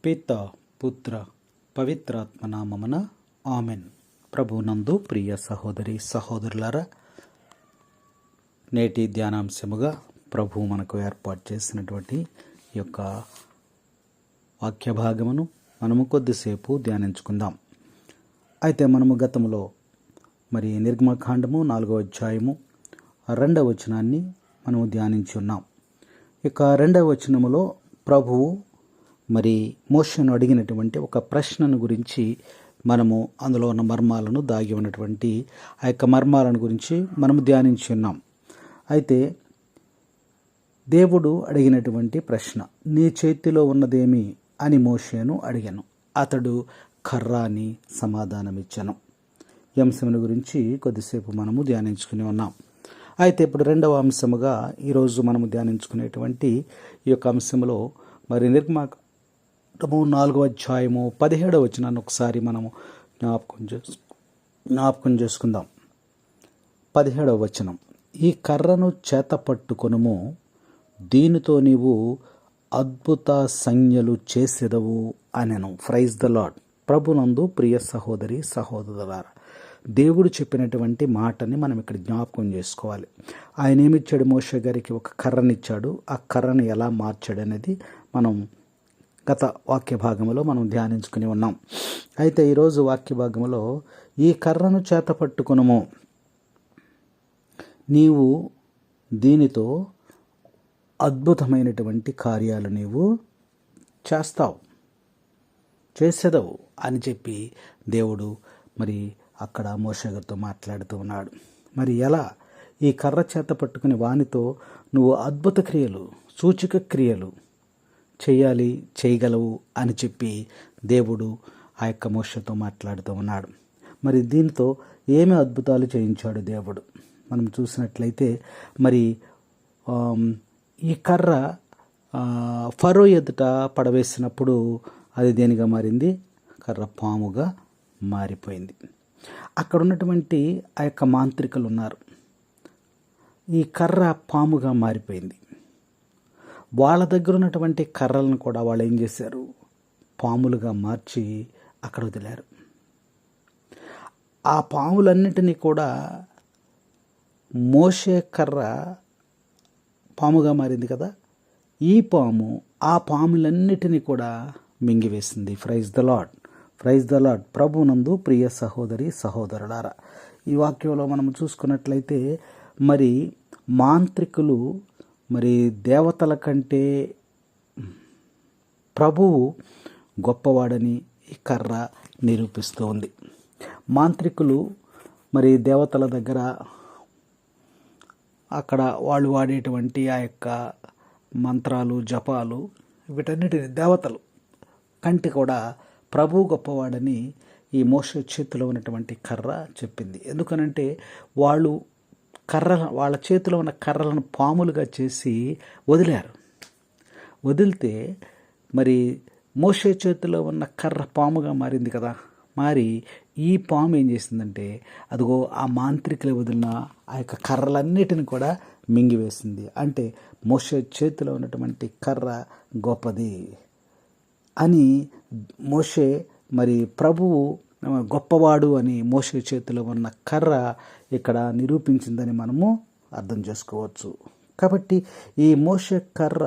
పిత పుత్ర పవిత్రాత్మ నామమున ఆమెన్. ప్రభునందు ప్రియ సహోదరి సహోదరులారా, నేటి ధ్యానాంశముగా ప్రభు మనకు ఏర్పాటు చేసినటువంటి ఈ యొక్క వాక్య భాగమును మనము కొద్దిసేపు ధ్యానించుకుందాం. అయితే మనము గతంలో నిర్గమకాండము 4వ అధ్యాయము 2వ వచనాన్ని మనము ధ్యానించి ఉన్నాం. ఇక 2వ వచనములో ప్రభువు మోషేను అడిగినటువంటి ఒక ప్రశ్నను గురించి మనము అందులో ఉన్న మర్మాలను దాగి ఉన్నటువంటి ఆ యొక్క మర్మాలను గురించి మనము ధ్యానించి ఉన్నాం. అయితే దేవుడు అడిగినటువంటి ప్రశ్న, నీ చేతిలో ఉన్నదేమి అని మోషేను అడిగాను. అతడు కర్ర అని సమాధానమిచ్చాను. ఈ అంశముల గురించి కొద్దిసేపు మనము ధ్యానించుకుని ఉన్నాం. అయితే ఇప్పుడు 2వ అంశముగా ఈరోజు మనము ధ్యానించుకునేటువంటి ఈ యొక్క అంశంలో నిర్గమకాండము 4వ అధ్యాయము 17వ వచనాన్ని ఒకసారి మనము జ్ఞాపకం చేసుకుందాం. 17వ వచనం, ఈ కర్రను చేత పట్టుకొనుము, దీనితో నీవు అద్భుత సంజ్ఞలు చేసెదవు అనెను. Praise the lord. ప్రభునందు ప్రియ సహోదరి సహోదరులారా, దేవుడు చెప్పినటువంటి మాటని మనం ఇక్కడ జ్ఞాపకం చేసుకోవాలి. ఆయన ఏమిచ్చాడు? మోషే గారికి ఒక కర్రనిచ్చాడు. ఆ కర్రను ఎలా మార్చాడు అనేది మనం గత వాక్య భాగంలో మనం ధ్యానించుకుని ఉన్నాం. అయితే ఈరోజు వాక్య భాగంలో ఈ కర్రను చేత పట్టుకొనుము, నీవు దీనితో అద్భుతమైనటువంటి కార్యాలు నీవు చేసేదవు అని చెప్పి దేవుడు అక్కడ మోషే గారితో మాట్లాడుతూ ఉన్నాడు. ఎలా ఈ కర్ర చేత పట్టుకుని వానితో నువ్వు అద్భుత క్రియలు, సూచక క్రియలు చేయగలవు అని చెప్పి దేవుడు ఆ యొక్క మోషేతో మాట్లాడుతూ ఉన్నాడు. దీంతో ఏమి అద్భుతాలు చేయించాడు దేవుడు? మనం చూసినట్లయితే ఈ కర్ర ఫరో ఎదుట పడవేసినప్పుడు అది దేనిగా మారింది? కర్ర పాముగా మారిపోయింది. అక్కడ ఉన్నటువంటి ఆ యొక్క మాంత్రికులు ఉన్నారు. ఈ కర్ర పాముగా మారిపోయింది. వాళ్ళ దగ్గర ఉన్నటువంటి కర్రలను కూడా వాళ్ళు ఏం చేశారు? పాములుగా మార్చి అక్కడ వదిలారు. ఆ పాములన్నిటినీ కూడా మోషే కర్ర పాముగా మారింది కదా, ఈ పాము ఆ పాములన్నిటినీ కూడా మింగివేసింది. Praise the lord. Praise the lord. ప్రభునందు ప్రియ సహోదరి సహోదరులారా, ఈ వాక్యంలో మనం చూసుకున్నట్లయితే మాంత్రికులు దేవతల కంటే ప్రభువు గొప్పవాడని ఈ కర్ర నిరూపిస్తూ ఉంది. మాంత్రికులు దేవతల దగ్గర అక్కడ వాళ్ళు వాడేటువంటి ఆ యొక్క మంత్రాలు, జపాలు, వీటన్నిటిని దేవతలు కంటే కూడా ప్రభువు గొప్పవాడని ఈ మోషే చేతిలో ఉన్నటువంటి కర్ర చెప్పింది. ఎందుకనంటే వాళ్ళ చేతిలో ఉన్న కర్రలను పాములుగా చేసి వదిలారు. వదిలితే మోషే చేతిలో ఉన్న కర్ర పాముగా మారింది కదా. ఈ పాము ఏం చేసిందంటే అదిగో ఆ మాంత్రికులు వదిలిన ఆ యొక్క కర్రలన్నిటిని కూడా మింగివేసింది. అంటే మోషే చేతిలో ఉన్నటువంటి కర్ర గొప్పది అని మోషే ప్రభువు గొప్పవాడు అని మోషే చేతిలో ఉన్న కర్ర ఇక్కడ నిరూపించిందని మనము అర్థం చేసుకోవచ్చు. కాబట్టి ఈ మోషే కర్ర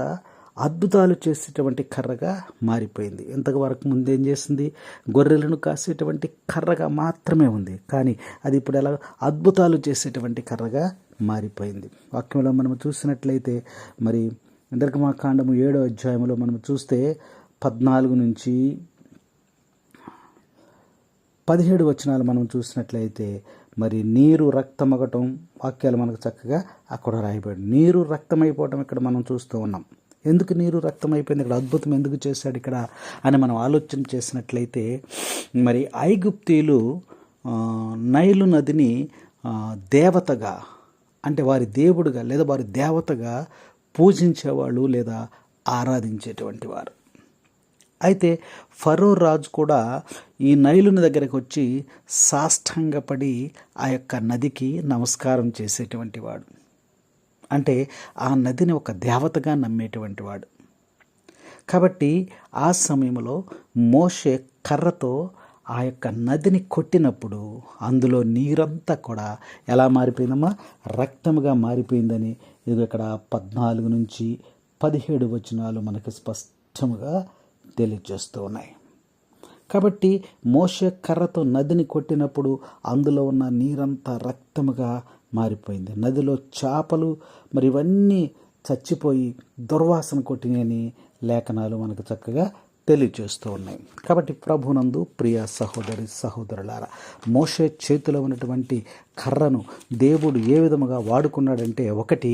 అద్భుతాలు చేసేటువంటి కర్రగా మారిపోయింది. ఇంతవరకు ముందేం చేసింది? గొర్రెలను కాసేటువంటి కర్రగా మాత్రమే ఉంది. కానీ అది ఇప్పుడు ఎలా అద్భుతాలు చేసేటువంటి కర్రగా మారిపోయింది. వాక్యంలో మనం చూసినట్లయితే నిర్గమకాండము 7వ అధ్యాయంలో మనం చూస్తే 14 నుంచి 17 వచనాలు మనం చూసినట్లయితే నీరు రక్తమగటం వాక్యాలు మనకు చక్కగా అక్కడ రాయబడి, నీరు రక్తమైపోవటం ఇక్కడ మనం చూస్తూ ఉన్నాం. ఎందుకు నీరు రక్తమైపోయింది? ఇక్కడ అద్భుతం ఎందుకు చేశాడు ఇక్కడ అని మనం ఆలోచన చేసినట్లయితే ఐగుప్తీయులు నైలు నదిని దేవతగా, అంటే వారి దేవుడుగా లేదా వారి దేవతగా పూజించేవాళ్ళు లేదా ఆరాధించేటువంటి వారు. అయితే ఫరో రాజు కూడా ఈ నైలుని దగ్గరికి వచ్చి సాష్టాంగపడి ఆ యొక్క నదికి నమస్కారం చేసేటువంటి వాడు. అంటే ఆ నదిని ఒక దేవతగా నమ్మేటువంటి వాడు. కాబట్టి ఆ సమయంలో మోషే కర్రతో ఆ యొక్క నదిని కొట్టినప్పుడు అందులో నీరంతా కూడా ఎలా మారిపోయిందమ్మా? రక్తముగా మారిపోయిందని ఇది ఇక్కడ 14 నుంచి 17 వచనాలు మనకు స్పష్టముగా తెలియజేస్తూ ఉన్నాయి. కాబట్టి మోషే కర్రతో నదిని కొట్టినప్పుడు అందులో ఉన్న నీరంతా రక్తముగా మారిపోయింది. నదిలో చేపలు మరి ఇవన్నీ చచ్చిపోయి దుర్వాసన కొట్టినని లేఖనాలు మనకు చక్కగా తెలియజేస్తూ ఉన్నాయి. కాబట్టి ప్రభునందు ప్రియ సహోదరి సహోదరులారా, మోషే చేతిలో ఉన్నటువంటి కర్రను దేవుడు ఏ విధముగా వాడుకున్నాడంటే, ఒకటి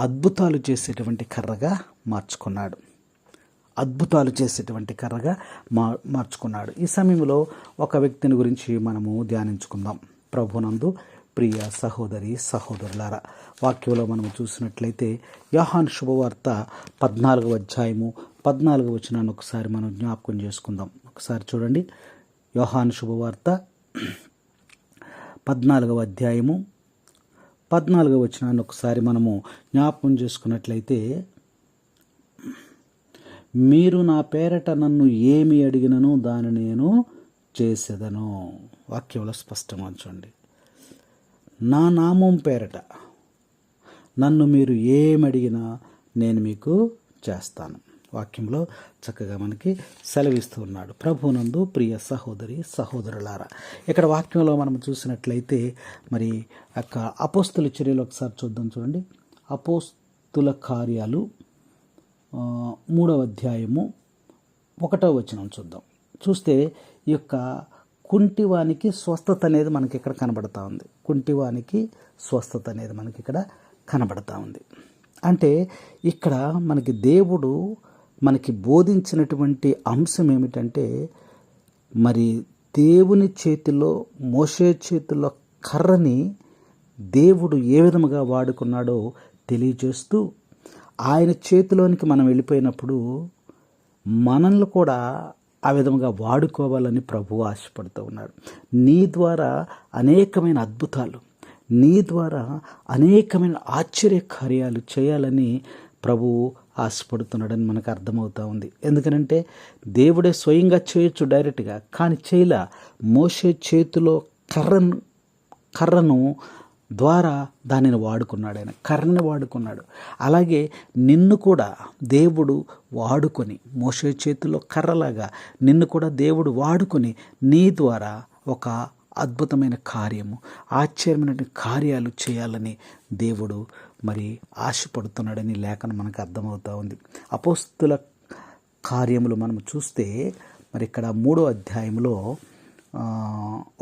అద్భుతాలు చేసేటువంటి కర్రగా మార్చుకున్నాడు. అద్భుతాలు చేసేటువంటి కర్రగా మార్చుకున్నాడు. ఈ సమయంలో ఒక వ్యక్తిని గురించి మనము ధ్యానించుకుందాం. ప్రభునందు ప్రియ సహోదరి సహోదరులారా, వాక్యంలో మనం చూసినట్లయితే యోహాను శుభవార్త 14వ అధ్యాయము 14వ వచనాన్ని ఒకసారి మనం జ్ఞాపకం చేసుకుందాం. ఒకసారి చూడండి. యోహాను శుభవార్త 14వ అధ్యాయము 14వ వచనాన్ని ఒకసారి మనము జ్ఞాపకం చేసుకున్నట్లయితే, మీరు నా పేరట నన్ను ఏమి అడిగినను దాన్ని నేను చేసేదను. వాక్యంలో స్పష్టంగా ఉంచండి. నా నామం పేరట నన్ను మీరు ఏమి అడిగినా నేను మీకు చేస్తాను. వాక్యంలో చక్కగా మనకి సెలవిస్తూ ఉన్నాడు. ప్రభునందు ప్రియ సహోదరి సహోదరులారా, ఇక్కడ వాక్యంలో మనం చూసినట్లయితే మరి యొక్క అపోస్తుల చర్యలు ఒకసారి చూద్దాం. చూడండి. అపోస్తుల కార్యాలు 3వ అధ్యాయము 1వ వచనం చూద్దాం. చూస్తే ఈ యొక్క కుంటివానికి స్వస్థత అనేది మనకి ఇక్కడ కనబడతా ఉంది. కుంటివానికి స్వస్థత అనేది మనకి ఇక్కడ కనబడతా ఉంది. అంటే ఇక్కడ మనకి దేవుడు మనకి బోధించినటువంటి అంశం ఏమిటంటే, మరి దేవుని చేతిలో మోషే చేతిలో కర్రని దేవుడు ఏ విధముగా వాడుకున్నాడో తెలియజేస్తూ, ఆయన చేతిలోనికి మనం వెళ్ళిపోయినప్పుడు మనల్ని కూడా ఆ విధముగా వాడుకోవాలని ప్రభువు ఆశపడుతూ ఉన్నాడు. నీ ద్వారా అనేకమైన అద్భుతాలు, నీ ద్వారా అనేకమైన ఆశ్చర్య కార్యాలు చేయాలని ప్రభువు ఆశపడుతున్నాడని మనకు అర్థమవుతూ ఉంది. ఎందుకనంటే దేవుడే స్వయంగా చేయొచ్చు డైరెక్ట్గా, కానీ చేయలా. మోషే చేతిలో కర్రను ద్వారా దానిని వాడుకున్నాడు. ఆయన కర్రని వాడుకున్నాడు. అలాగే నిన్ను కూడా దేవుడు వాడుకొని, మోషే చేతిలో కర్రలాగా నిన్ను కూడా దేవుడు వాడుకొని నీ ద్వారా ఒక అద్భుతమైన కార్యము, ఆశ్చర్యమైన కార్యాలు చేయాలని దేవుడు మరి ఆశపడుతున్నాడని లేఖనం మనకు అర్థమవుతూ ఉంది. అపోస్తుల కార్యములు మనం చూస్తే మరి ఇక్కడ 3వ అధ్యాయంలో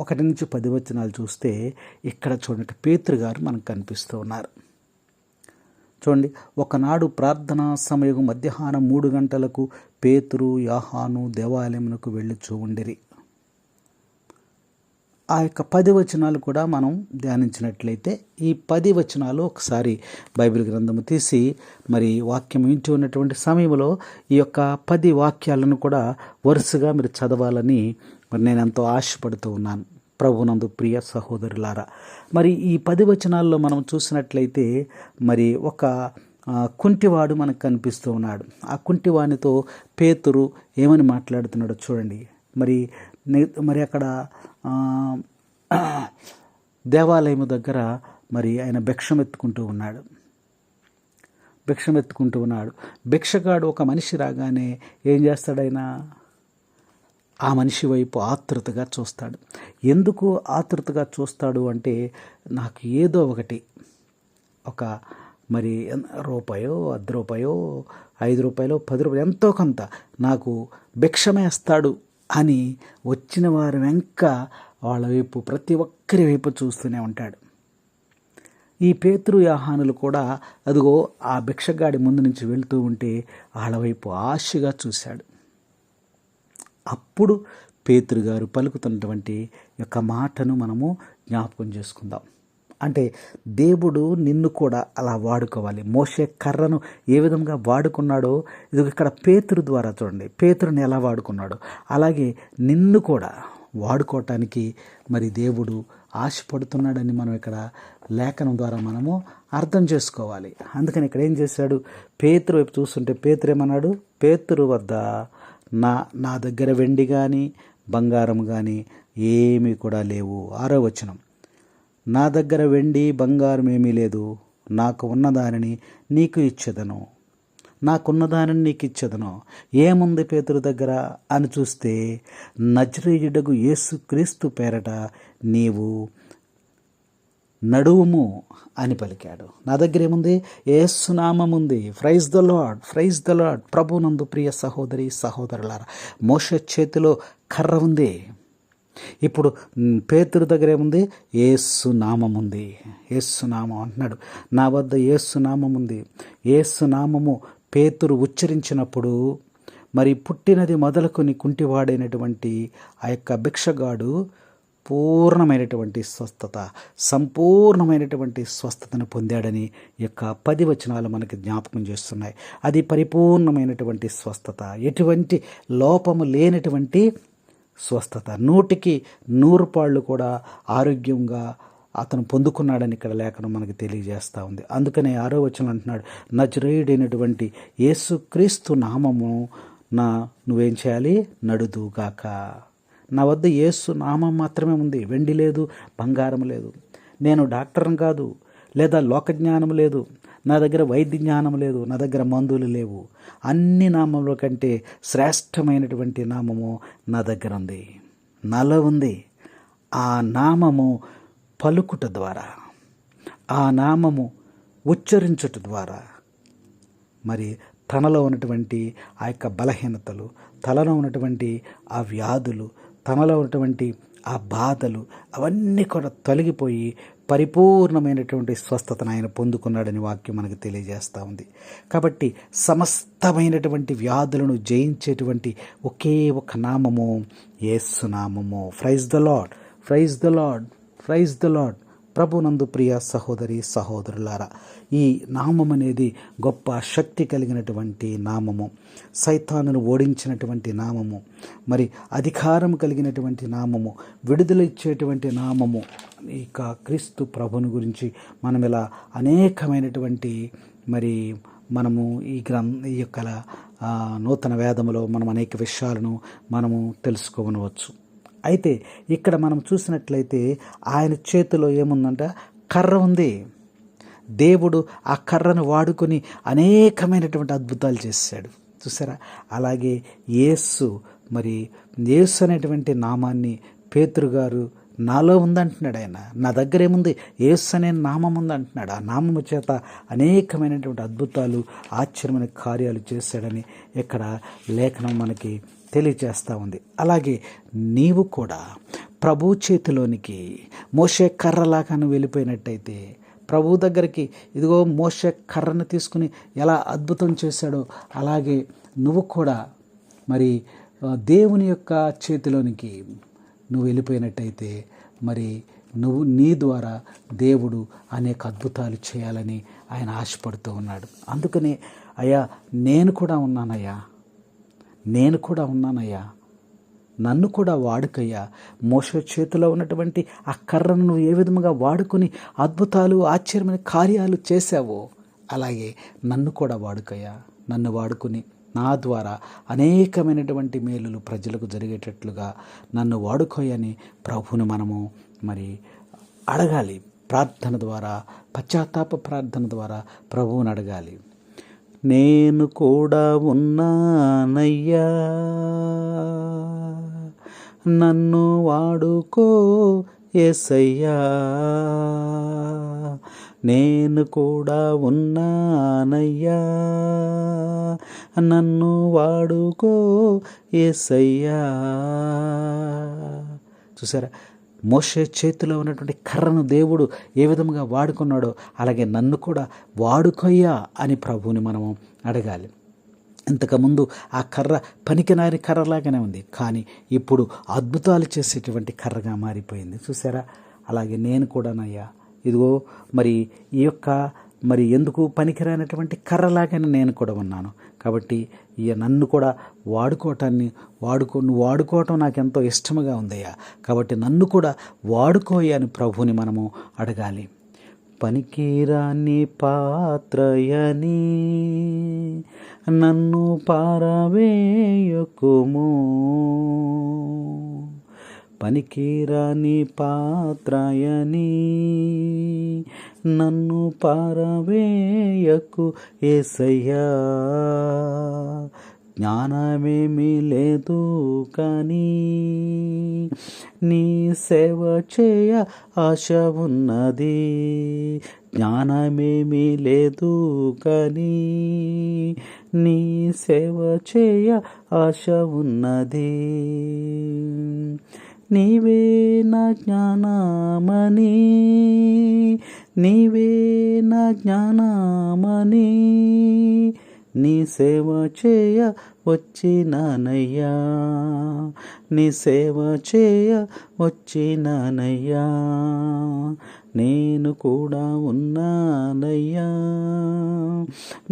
1 నుంచి 10 వచనాలు చూస్తే ఇక్కడ చూడండి, పేతురు గారు మనకు కనిపిస్తూ ఉన్నారు. చూడండి. ఒకనాడు ప్రార్థనా సమయం మధ్యాహ్నం 3 గంటలకు పేతురు యోహాను దేవాలయమునకు వెళ్ళుచూ ఉండిరి. ఆ యొక్క 10 వచనాలు కూడా మనం ధ్యానించినట్లయితే, ఈ 10 వచనాలు ఒకసారి బైబిల్ గ్రంథము తీసి మరి వాక్యం వింటూ ఉన్నటువంటి సమయంలో ఈ యొక్క 10 వాక్యాలను కూడా వరుసగా మీరు చదవాలని మరి నేను ఎంతో ఆశపడుతూ ఉన్నాను. ప్రభునందు ప్రియ సహోదరులారా, మరి ఈ 10 వచనాల్లో మనం చూసినట్లయితే మరి ఒక కుంటివాడు మనకు కనిపిస్తూ ఉన్నాడు. ఆ కుంటివానితో పేతురు ఏమని మాట్లాడుతున్నాడో చూడండి. మరి అక్కడ దేవాలయము దగ్గర మరి ఆయన భిక్షమెత్తుకుంటూ ఉన్నాడు. భిక్షగాడు ఒక మనిషి రాగానే ఏం చేస్తాడు? ఆయన ఆ మనిషి వైపు ఆతృతగా చూస్తాడు. ఎందుకు ఆతృతగా చూస్తాడు అంటే, నాకు ఏదో ఒకటి, ఒక మరి రూపాయో, ₹10, ₹5, ₹10 ఎంతో కొంత నాకు భిక్షమేస్తాడు అని వచ్చిన వారి వెంక వాళ్ళ వైపు, ప్రతి ఒక్కరి వైపు చూస్తూనే ఉంటాడు. ఈ పేతురు యోహానులు కూడా అదిగో ఆ భిక్షగాడి ముందు నుంచి వెళ్తూ ఉంటే వాళ్ళ వైపు ఆశగా చూశాడు. అప్పుడు పేతురు గారు పలుకుతున్నటువంటి యొక్క మాటను మనము జ్ఞాపకం చేసుకుందాం. అంటే దేవుడు నిన్ను కూడా అలా వాడుకోవాలి. మోషే కర్రను ఏ విధంగా వాడుకున్నాడో ఇది ఇక్కడ పేతురు ద్వారా చూడండి, పేతురుని ఎలా వాడుకున్నాడో అలాగే నిన్ను కూడా వాడుకోవటానికి మరి దేవుడు ఆశపడుతున్నాడని మనం ఇక్కడ లేఖనం ద్వారా మనము అర్థం చేసుకోవాలి. అందుకని ఇక్కడ ఏం చేశాడు, పేతురు వైపు చూస్తుంటే పేతురు ఏమన్నాడు, పేతురు వద్ద నా దగ్గర వెండి కానీ బంగారం కానీ ఏమీ కూడా లేవు. 6వ వచనం, నా దగ్గర వెండి బంగారం ఏమీ లేదు, నాకు ఉన్నదానిని నీకు ఇచ్చేదను, నాకున్నదానిని నీకు ఇచ్చేదను. ఏముంది పేతురు దగ్గర అని చూస్తే, నజరేయుడగు యేసుక్రీస్తు పేరట నీవు నడువుము అని పలికాడు. నా దగ్గర ఏముంది, యేసు నామం ఉంది. Praise the lord, praise the lord. ప్రభునందు ప్రియ సహోదరి సహోదరులారా, మోషే చేతిలో కర్ర ఉంది. ఇప్పుడు పేతురు దగ్గర ఏముంది, యేసు నామం ఉంది. యేసు నామం అంటున్నాడు, నా వద్ద యేసు నామం ఉంది. యేసు నామము పేతురు ఉచ్చరించినప్పుడు మరి పుట్టినది మొదలుకొని కుంటివాడైనటువంటి ఆ యొక్క భిక్షగాడు పూర్ణమైనటువంటి స్వస్థత, సంపూర్ణమైనటువంటి స్వస్థతను పొందాడని యొక్క 10 వచనాలు మనకి జ్ఞాపకం చేస్తున్నాయి. అది పరిపూర్ణమైనటువంటి స్వస్థత, ఎటువంటి లోపము లేనటువంటి స్వస్థత, 100కి 100 పాళ్ళు కూడా ఆరోగ్యంగా అతను పొందుకున్నాడని ఇక్కడ లేఖనం మనకు తెలియజేస్తూ ఉంది. అందుకనే 6వ వచనం అంటున్నాడు, నజరేయుడైనటువంటి యేసుక్రీస్తు నామము నువ్వేం చేయాలి, నడుదుగాక. నా వద్ద యేసు నామం మాత్రమే ఉంది, వెండి లేదు, బంగారం లేదు. నేను డాక్టర్ని కాదు, లేదా లోకజ్ఞానం లేదు, నా దగ్గర వైద్య జ్ఞానం లేదు, నా దగ్గర మందులు లేవు. అన్ని నామముల కంటే శ్రేష్టమైనటువంటి నామము నా దగ్గర ఉంది, నాలో ఉంది. ఆ నామము పలుకుట ద్వారా, ఆ నామము ఉచ్చరించుట ద్వారా మరి తనలో ఉన్నటువంటి ఆ యొక్క బలహీనతలు, తనలో ఉన్నటువంటి ఆ వ్యాధులు, తనలో ఉన్నటువంటి ఆ బాధలు అవన్నీ కూడా తొలగిపోయి పరిపూర్ణమైనటువంటి స్వస్థతను ఆయన పొందుకున్నాడని వాక్యం మనకు తెలియజేస్తూ ఉంది. కాబట్టి సమస్తమైనటువంటి వ్యాధులను జయించేటువంటి ఒకే ఒక నామము యేసు నామము. Praise the lord, praise the lord, praise the lord. ప్రభునందు ప్రియ సహోదరి సహోదరులారా, ఈ నామం అనేది గొప్ప శక్తి కలిగినటువంటి నామము, సైతానును ఓడించినటువంటి నామము, మరి అధికారం కలిగినటువంటి నామము, విడుదల ఇచ్చేటువంటి నామము. ఇక క్రీస్తు ప్రభుని గురించి మనం ఇలా అనేకమైనటువంటి మరి మనము ఈ యొక్క నూతన వేదములో మనం అనేక విషయాలను మనము తెలుసుకోవచ్చు. అయితే ఇక్కడ మనం చూసినట్లయితే ఆయన చేతిలో ఏముందంట, కర్ర ఉంది. దేవుడు ఆ కర్రను వాడుకొని అనేకమైనటువంటి అద్భుతాలు చేశాడు, చూసారా. అలాగే యేసు అనేటువంటి నామాన్ని పేతురు గారు నాలో ఉందంటున్నాడు. ఆయన నా దగ్గర ఏముంది, యేసు అనే నామం ఉందంటున్నాడు. ఆ నామము చేత అనేకమైనటువంటి అద్భుతాలు, ఆశ్చర్యమైన కార్యాలు చేశాడని ఇక్కడ లేఖనం మనకి తెలియచేస్తూ ఉంది. అలాగే నీవు కూడా ప్రభు చేతిలోనికి మోషే కర్రలాగా నువ్వు వెళ్ళిపోయినట్టయితే, ప్రభు దగ్గరికి ఇదిగో మోషే కర్రను తీసుకుని ఎలా అద్భుతం చేశాడో అలాగే నువ్వు కూడా మరి దేవుని యొక్క చేతిలోనికి నువ్వు వెళ్ళిపోయినట్టయితే మరి నీ ద్వారా దేవుడు అనేక అద్భుతాలు చేయాలని ఆయన ఆశపడుతూ ఉన్నాడు. అందుకనే అయ్యా నేను కూడా ఉన్నానయ్యా, నన్ను కూడా వాడుకయ్యా. మోషే చేతిలో ఉన్నటువంటి ఆ కర్రను నువ్వు ఏ విధముగా వాడుకొని అద్భుతాలు, ఆశ్చర్యమైన కార్యాలు చేశావో అలాగే నన్ను కూడా వాడుకయ్యా. నన్ను వాడుకొని నా ద్వారా అనేకమైనటువంటి మేలులు ప్రజలకు జరిగేటట్లుగా నన్ను వాడుకోయని ప్రభువును మనము మరి అడగాలి. ప్రార్థన ద్వారా, పశ్చాత్తాప ప్రార్థన ద్వారా ప్రభువుని అడగాలి. నేను కూడా ఉన్నానయ్యా, నన్ను వాడుకో యేసయ్యా, నేను కూడా ఉన్నానయ్యా, నన్ను వాడుకో యేసయ్యా. చూసారా, మోషే చేతిలో ఉన్నటువంటి కర్రను దేవుడు ఏ విధంగా వాడుకున్నాడో అలాగే నన్ను కూడా వాడుకోయ్యా అని ప్రభువుని మనము అడగాలి. ఇంతకుముందు ఆ కర్ర పనికిరాని కర్రలాగానే ఉంది, కానీ ఇప్పుడు అద్భుతాలు చేసేటువంటి కర్రగా మారిపోయింది. చూసారా, అలాగే నేను కూడానయ్యా ఇదిగో మరి ఈ యొక్క ఎందుకు పనికిరానటువంటి కర్రలాగానే నేను కూడా ఉన్నాను. కాబట్టి నన్ను కూడా నువ్వు వాడుకోవటం నాకు ఎంతో ఇష్టముగా ఉందయ్యా, కాబట్టి నన్ను కూడా వాడుకోయ్యా అని ప్రభువుని మనము అడగాలి. పనికిరాని పాత్రయని నన్ను పారవేయకుము, పనికిరాని పాత్రయని నన్ను పారవేయకు యేసయ్యా. జ్ఞానమేమీ లేదు కానీ నీ సేవ చేయ ఆశ ఉన్నది, జ్ఞానమేమీ లేదు కానీ నీ సేవ చేయ ఆశ ఉన్నది. నీవే నా జ్ఞానమని, నీవే నా జ్ఞానమని నీ సేవ చేయ వచ్చినానయ్యా, నీ సేవ చేయ వచ్చినానయ్యా. నేను కూడా ఉన్నానయ్యా,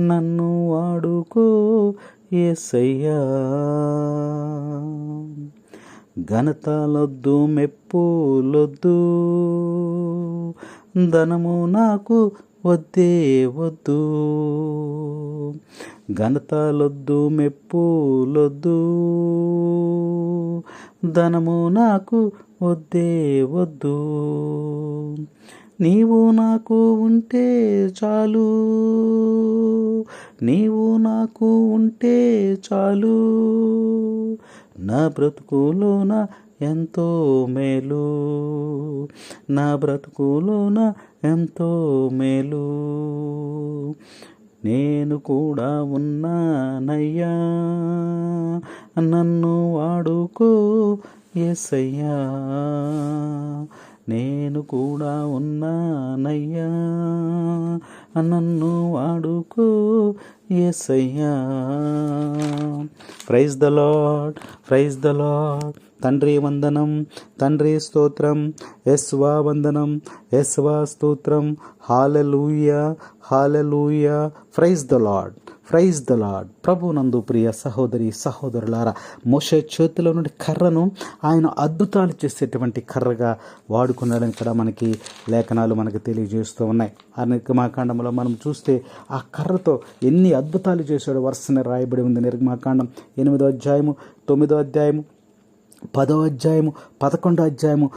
నన్ను వాడుకో యేసయ్యా. ఘనతలొద్దు, మెప్పులొద్దు, ధనము నాకు వద్దే వద్దు, ఘనతలొద్దు, మెప్పులొద్దు, ధనము నాకు వద్దే వద్దు. నీవు నాకు ఉంటే చాలు, నీవు నాకు ఉంటే చాలు, నా బ్రతుకులోన ఎంతో మేలు, నా బ్రతుకులోన ఎంతో మేలు. నేను కూడా ఉన్నానయ్యా, నన్ను వాడుకో యేసయ్యా. నేను కూడా ఉన్నానయ్యా, నన్ను వాడుకో యేసయ్యా. Praise the lord, praise the lord. తండ్రి వందనం, తండ్రి స్తోత్రం, యేసువా వందనం, యేసువా స్తోత్రం. హల్లెలూయా, హల్లెలూయా. Praise the lord, praise the lord. ప్రభునందు ప్రియ సహోదరి సహోదరులారా, మోషే చేతిలో నుండి కర్రను ఆయన అద్భుతాలు చేసేటువంటి కర్రగా వాడుకున్నాడని ఇక్కడ మనకి లేఖనాలు మనకు తెలియజేస్తూ ఉన్నాయి. ఆ నిర్గమాకాండంలో మనం చూస్తే ఆ కర్రతో ఎన్ని అద్భుతాలు చేశాడో వరుసనే రాయబడి ఉంది. నిర్గమాకాండం 8వ అధ్యాయము, 9వ అధ్యాయము, 10వ అధ్యాయము, 11వ అధ్యాయము,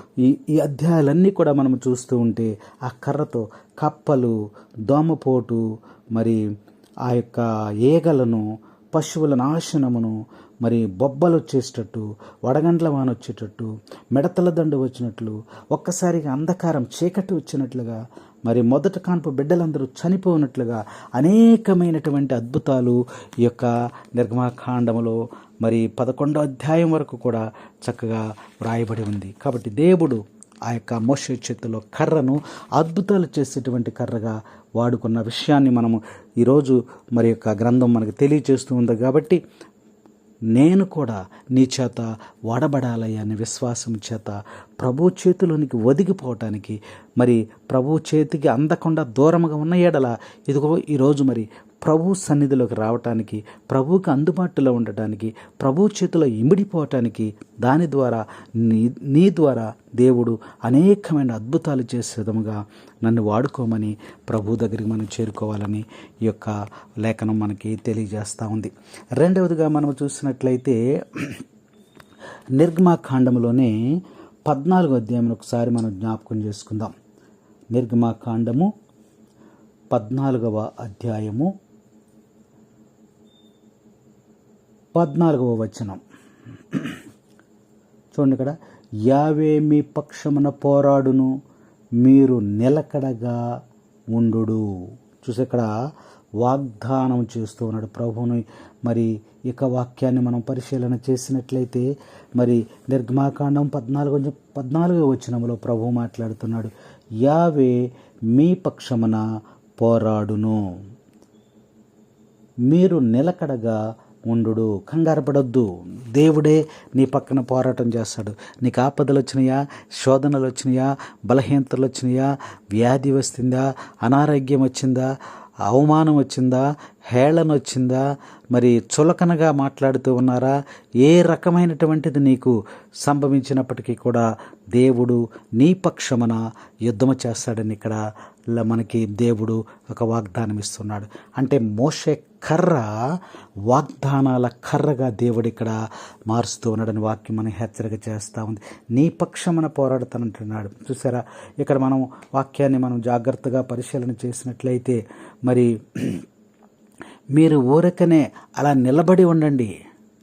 ఈ అధ్యాయాలన్నీ కూడా మనం చూస్తూ ఉంటే ఆ కర్రతో కప్పలు, దోమపోటు, మరి ఆ యొక్క ఈగలను, పశువుల నాశనమును, మరి బొబ్బలు వచ్చేటట్టు, వడగండ్ల వాన వచ్చేటట్టు, మిడతల దండు వచ్చినట్లు, ఒక్కసారిగా అంధకారం చీకటి వచ్చినట్లుగా, మరి మొదట కాన్పు బిడ్డలందరూ చనిపోయినట్లుగా అనేకమైనటువంటి అద్భుతాలు ఈ యొక్క నిర్గమాకాండములో మరి 11వ అధ్యాయం వరకు కూడా చక్కగా వ్రాయబడి ఉంది. కాబట్టి దేవుడు ఆ యొక్క మోషే చేతిలో కర్రను అద్భుతాలు చేసేటువంటి కర్రగా వాడుకున్న విషయాన్ని మనము ఈరోజు మరి యొక్క గ్రంథం మనకు తెలియజేస్తూ ఉంది. కాబట్టి నేను కూడా నీ చేత వాడబడాలయ్యా అనే విశ్వాసం చేత ప్రభు చేతిలోనికి ఒదిగిపోవటానికి, మరి ప్రభు చేతికి అందకుండా దూరంగా ఉన్న ఎడల ఇదిగో ఈరోజు మరి ప్రభు సన్నిధిలోకి రావటానికి, ప్రభువుకి అందుబాటులో ఉండటానికి, ప్రభు చేతిలో ఇమిడిపోవటానికి, దాని ద్వారా నీ ద్వారా దేవుడు అనేకమైన అద్భుతాలు చేసే విధముగా నన్ను వాడుకోమని ప్రభు దగ్గరికి మనం చేరుకోవాలని ఈ యొక్క లేఖనం మనకి తెలియజేస్తూ ఉంది. రెండవదిగా మనం చూసినట్లయితే నిర్గమాకాండంలోనే 14వ అధ్యాయం ఒకసారి మనం జ్ఞాపకం చేసుకుందాం. నిర్గమాకాండము 14వ అధ్యాయము 14వ వచనం చూడండి. ఇక్కడ యావే మీ పక్షమున పోరాడును, మీరు నిలకడగా ఉండు. చూసి ఇక్కడ వాగ్దానం చేస్తూ ఉన్నాడు ప్రభువుని. మరి ఇక వాక్యాన్ని మనం పరిశీలన చేసినట్లయితే మరి నిర్గమాకాండం 14వ వచనంలో ప్రభువు మాట్లాడుతున్నాడు. యావే మీ పక్షమున పోరాడును, మీరు నిలకడగా ఉండు. కంగారు పడొద్దు, దేవుడే నీ పక్కన పోరాటం చేస్తాడు. నీకు ఆపదలు వచ్చినాయా, శోధనలు వచ్చినాయా, బలహీనతలు వచ్చినాయా, వ్యాధి వస్తుందా, అనారోగ్యం వచ్చిందా, అవమానం వచ్చిందా, హేళన వచ్చిందా, మరి చులకనగా మాట్లాడుతూ ఉన్నారా, ఏ రకమైనటువంటిది నీకు సంభవించినప్పటికీ కూడా దేవుడు నీ పక్షమున యుద్ధము చేస్తాడని ఇక్కడ మనకి దేవుడు ఒక వాగ్దానం ఇస్తున్నాడు. అంటే మోషే కర్ర వాగ్దానాల కర్రగా దేవుడు ఇక్కడ మారుస్తూ ఉన్నాడని వాక్యం మనం హెచ్చరిక చేస్తూ ఉంది. నీ పక్షమున పోరాడుతానంటున్నాడు. చూసారా, ఇక్కడ మనం వాక్యాన్ని మనం జాగ్రత్తగా పరిశీలన చేసినట్లయితే మరి మీరు ఊరకనే అలా నిలబడి ఉండండి,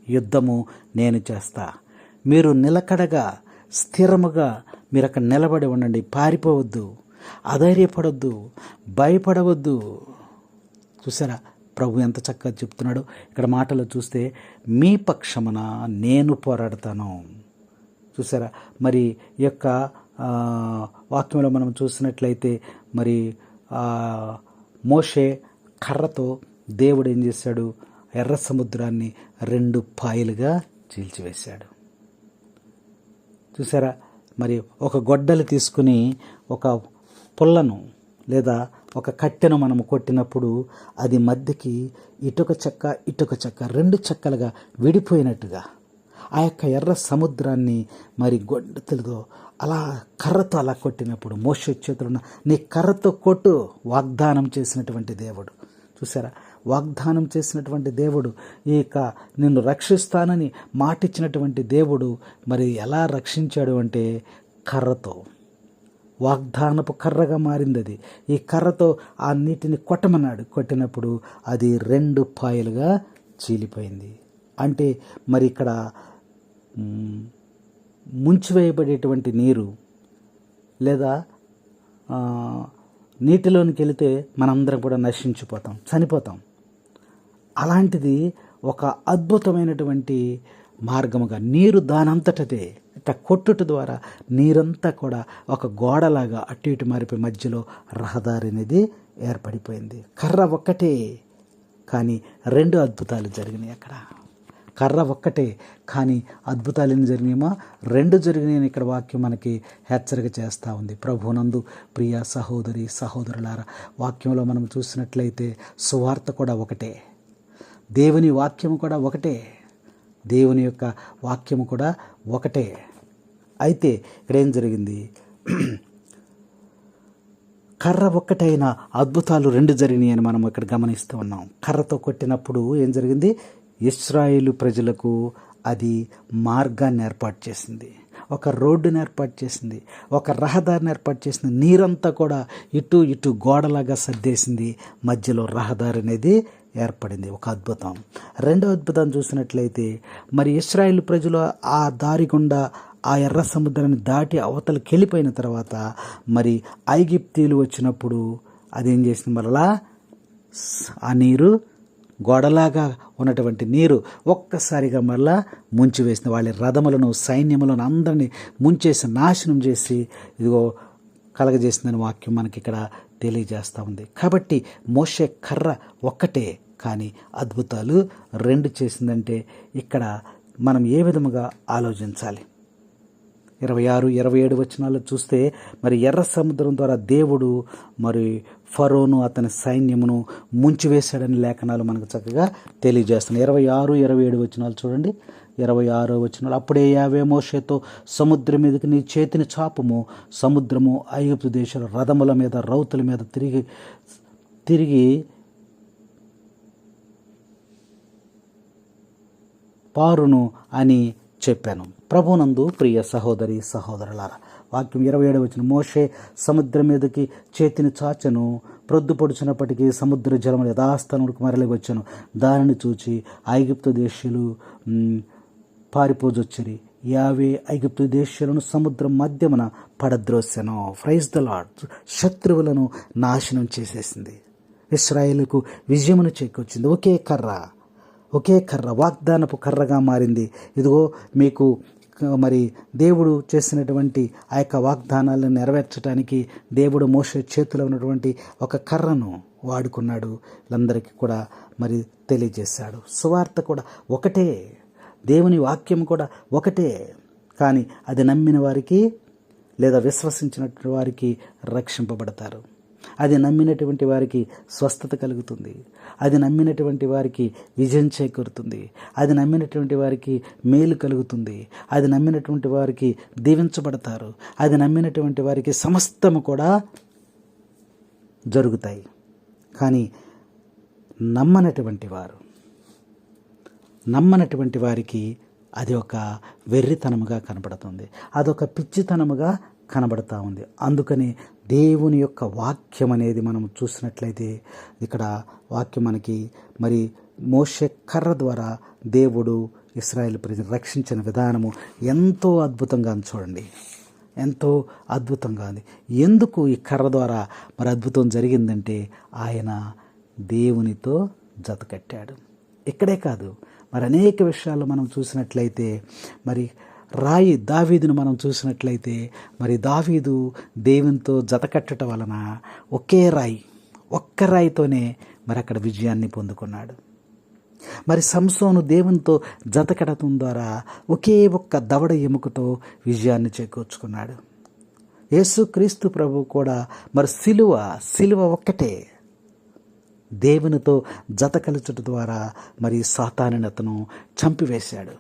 యుద్ధము నేను చేస్తా. మీరు నిలకడగా స్థిరముగా మీరు అక్కడ నిలబడి ఉండండి, పారిపోవద్దు, అధైర్యపడొద్దు, భయపడవద్దు. చూసారా ప్రభు ఎంత చక్కగా చెప్తున్నాడు ఇక్కడ మాటలు చూస్తే, మీ పక్షమున నేను పోరాడతాను. చూసారా, మరి ఈ యొక్క వాక్యంలో మనం చూసినట్లయితే మరి మోషే కర్రతో దేవుడు ఏం చేశాడు, ఎర్ర సముద్రాన్ని 2 పాయలుగా చీల్చివేశాడు. చూసారా, మరి ఒక గొడ్డలి తీసుకుని ఒక పుల్లను లేదా ఒక కట్టెను మనము కొట్టినప్పుడు అది మధ్యకి ఇటుక చెక్క 2 చెక్కలుగా విడిపోయినట్టుగా ఆ యొక్క ఎర్ర సముద్రాన్ని మరి గొడ్డలితో అలా కర్రతో అలా కొట్టినప్పుడు మోషే చేతులున్న నీ కర్రతో కొట్టు, వాగ్దానం చేసినటువంటి దేవుడు. చూసారా, వాగ్దానం చేసినటువంటి దేవుడు, ఇక నిన్ను రక్షిస్తానని మాటిచ్చినటువంటి దేవుడు మరి ఎలా రక్షించాడు అంటే కర్రతో, వాగ్దానపు కర్రగా మారింది అది. ఈ కర్రతో ఆ నీటిని కొట్టమన్నాడు, కొట్టినప్పుడు అది 2 పాయలుగా చీలిపోయింది. అంటే మరి ఇక్కడ ముంచివేయబడేటువంటి నీరు లేదా నీటిలోనికి వెళితే మనందరం కూడా నశించిపోతాం, చనిపోతాం. అలాంటిది ఒక అద్భుతమైనటువంటి మార్గముగా నీరు దానంతటదే ఇట్లా కొట్టుట ద్వారా నీరంతా కూడా ఒక గోడలాగా అటు ఇటు మారిపోయి మధ్యలో రహదారి అనేది ఏర్పడిపోయింది. కర్ర ఒక్కటే కానీ 2 అద్భుతాలు జరిగినాయి. అక్కడ కర్ర ఒక్కటే కానీ అద్భుతాలు ఎన్ని జరిగినాయేమో 2 జరిగినాయని ఇక్కడ వాక్యం మనకి హెచ్చరిక చేస్తూ ఉంది. ప్రభునందు ప్రియ సహోదరి సహోదరులారా, వాక్యంలో మనం చూసినట్లయితే సువార్త కూడా ఒకటే, దేవుని వాక్యము కూడా ఒకటే, దేవుని యొక్క వాక్యము కూడా ఒకటే. అయితే ఇక్కడ ఏం జరిగింది, కర్ర ఒక్కటైన అద్భుతాలు 2 జరిగినాయి అని మనం ఇక్కడ గమనిస్తూ ఉన్నాం. కర్రతో కొట్టినప్పుడు ఏం జరిగింది, ఇశ్రాయేలు ప్రజలకు అది మార్గాన్ని ఏర్పాటు చేసింది, ఒక రోడ్డుని ఏర్పాటు చేసింది, ఒక రహదారిని ఏర్పాటు చేసింది. నీరంతా కూడా ఇటు ఇటు గోడలాగా సర్దేసింది, మధ్యలో రహదారి అనేది ఏర్పడింది. ఒక అద్భుతం. 2వ అద్భుతం చూసినట్లయితే మరి ఇశ్రాయేలు ప్రజలు ఆ దారి గుండా ఆ ఎర్ర సముద్రాన్ని దాటి అవతలకి వెళ్ళిపోయిన తర్వాత మరి ఐగుప్తీయులు వచ్చినప్పుడు అదేం చేసింది, మరలా ఆ నీరు గోడలాగా ఉన్నటువంటి నీరు ఒక్కసారిగా మళ్ళా ముంచివేసింది. వాళ్ళ రథములను సైన్యములను అందరినీ ముంచేసి నాశనం చేసి ఇదిగో కలగజేసిందని వాక్యం మనకి ఇక్కడ తెలియజేస్తూ ఉంది. కాబట్టి మోషే కర్ర ఒక్కటే కానీ అద్భుతాలు 2 చేసిందంటే ఇక్కడ మనం ఏ విధముగా ఆలోచించాలి. 26, 27 వచనాలు చూస్తే మరి ఎర్ర సముద్రం ద్వారా దేవుడు మరి ఫరోను అతని సైన్యమును ముంచివేశాడని లేఖనాలు మనకు చక్కగా తెలియజేస్తున్నాయి. 26, 27 వచనాలు చూడండి. 26వ వచనాలు, అప్పుడే యావే మోషేతో సముద్రం మీదకి నీ చేతిని చాపము, సముద్రము ఐగుప్తు దేశంలో రథముల మీద రౌతుల మీద తిరిగి పారును అని చెప్పాను. ప్రభునందు ప్రియ సహోదరి సహోదరులారా, వాక్యం 27 వచ్చిన, మోషే సముద్రం మీదకి చేతిని చాచెను, ప్రొద్దు పొడిచినప్పటికీ సముద్ర జలములు యథాస్థానములకు మరలి వచ్చాను. దానిని చూచి ఐగుప్తు దేశీయులు పారిపోజొచ్చిరి. యావే ఐగుప్తు దేశీయులను సముద్రం మధ్యమున పడద్రోసెను. Praise the lord. శత్రువులను నాశనం చేసేసింది, ఇశ్రాయేలుకు విజయమును చేకూర్చింది. ఒకే కర్ర వాగ్దానపు కర్రగా మారింది. ఇదిగో మీకు మరి దేవుడు చేసినటువంటి ఆ యొక్క వాగ్దానాలను నెరవేర్చడానికి దేవుడు మోషే చేతిలో ఉన్నటువంటి ఒక కర్రను వాడుకున్నాడు, వీళ్ళందరికీ కూడా మరి తెలియజేశాడు. సువార్త కూడా ఒకటే, దేవుని వాక్యం కూడా ఒకటే, కానీ అది నమ్మిన వారికి లేదా విశ్వసించినటువంటి వారికి రక్షింపబడతారు. అది నమ్మినటువంటి వారికి స్వస్థత కలుగుతుంది. అది నమ్మినటువంటి వారికి విజయం చేకూరుతుంది. అది నమ్మినటువంటి వారికి మేలు కలుగుతుంది. అది నమ్మినటువంటి వారికి దీవించబడతారు. అది నమ్మినటువంటి వారికి సమస్తము కూడా జరుగుతాయి. కానీ నమ్మనటువంటి వారికి అది ఒక వెర్రితనముగా కనబడుతుంది. అదొక పిచ్చితనముగా కనబడతా ఉంది. అందుకని దేవుని యొక్క వాక్యం అనేది మనం చూసినట్లయితే ఇక్కడ వాక్యం మనకి మరి మోషే కర్ర ద్వారా దేవుడు ఇశ్రాయేలు ప్రజలు రక్షించిన విధానము ఎంతో అద్భుతంగా ఉంది. చూడండి, ఎంతో అద్భుతంగా ఉంది. ఎందుకు ఈ కర్ర ద్వారా మరి అద్భుతం జరిగిందంటే ఆయన దేవునితో జతకట్టాడు. ఇక్కడే కాదు, మరి అనేక విషయాలు మనం చూసినట్లయితే మరి రాయి దావీదును మనం చూసినట్లయితే మరి దావీదు దేవునితో జతకట్టడం వలన ఒక్క రాయితోనే మరి అక్కడ విజయాన్ని పొందుకున్నాడు. మరి సంసోను దేవునితో జతకట్టడం ద్వారా ఒకే ఒక్క దవడ ఎముకతో విజయాన్ని చేకూర్చుకున్నాడు. యేసుక్రీస్తు ప్రభు కూడా మరి సిలువ ఒక్కటే దేవునితో జత కలుచుట ద్వారా మరి సాతానుని అతను చంపివేశాడు.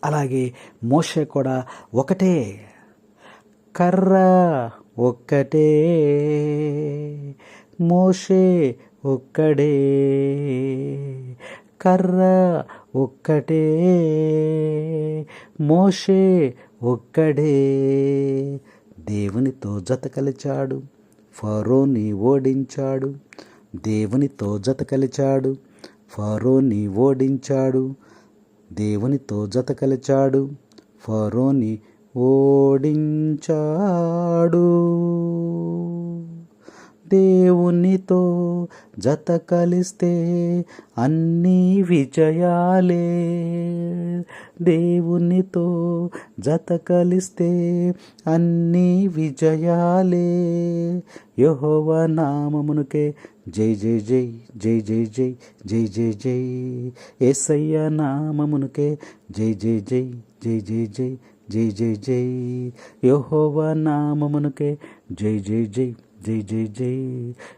అలాగే మోషే కూడా ఒకటే కర్ర, ఒక్కటే మోషే ఒక్కడే కర్ర, ఒక్కటే మోషే ఒక్కడే దేవునితో జత కలిచాడు, ఫరోని ఓడించాడు. దేవునితో జత కలిచాడు, ఫరోని ఓడించాడు. దేవునితో జత కలిచాడు, ఫరోని ఓడించాడు. దేవునితో జత కలిస్తే అన్నీ విజయాలే. దేవునితో జత కలిస్తే అన్నీ విజయాలే. యెహోవా నామమునకే జై జై జై జై జై జై జై జై జై. యేసయ్య నామమునకే జై జై జై జై జై జై జై జై జై. యెహోవా నామమునకే జై జై జై జై జై జై.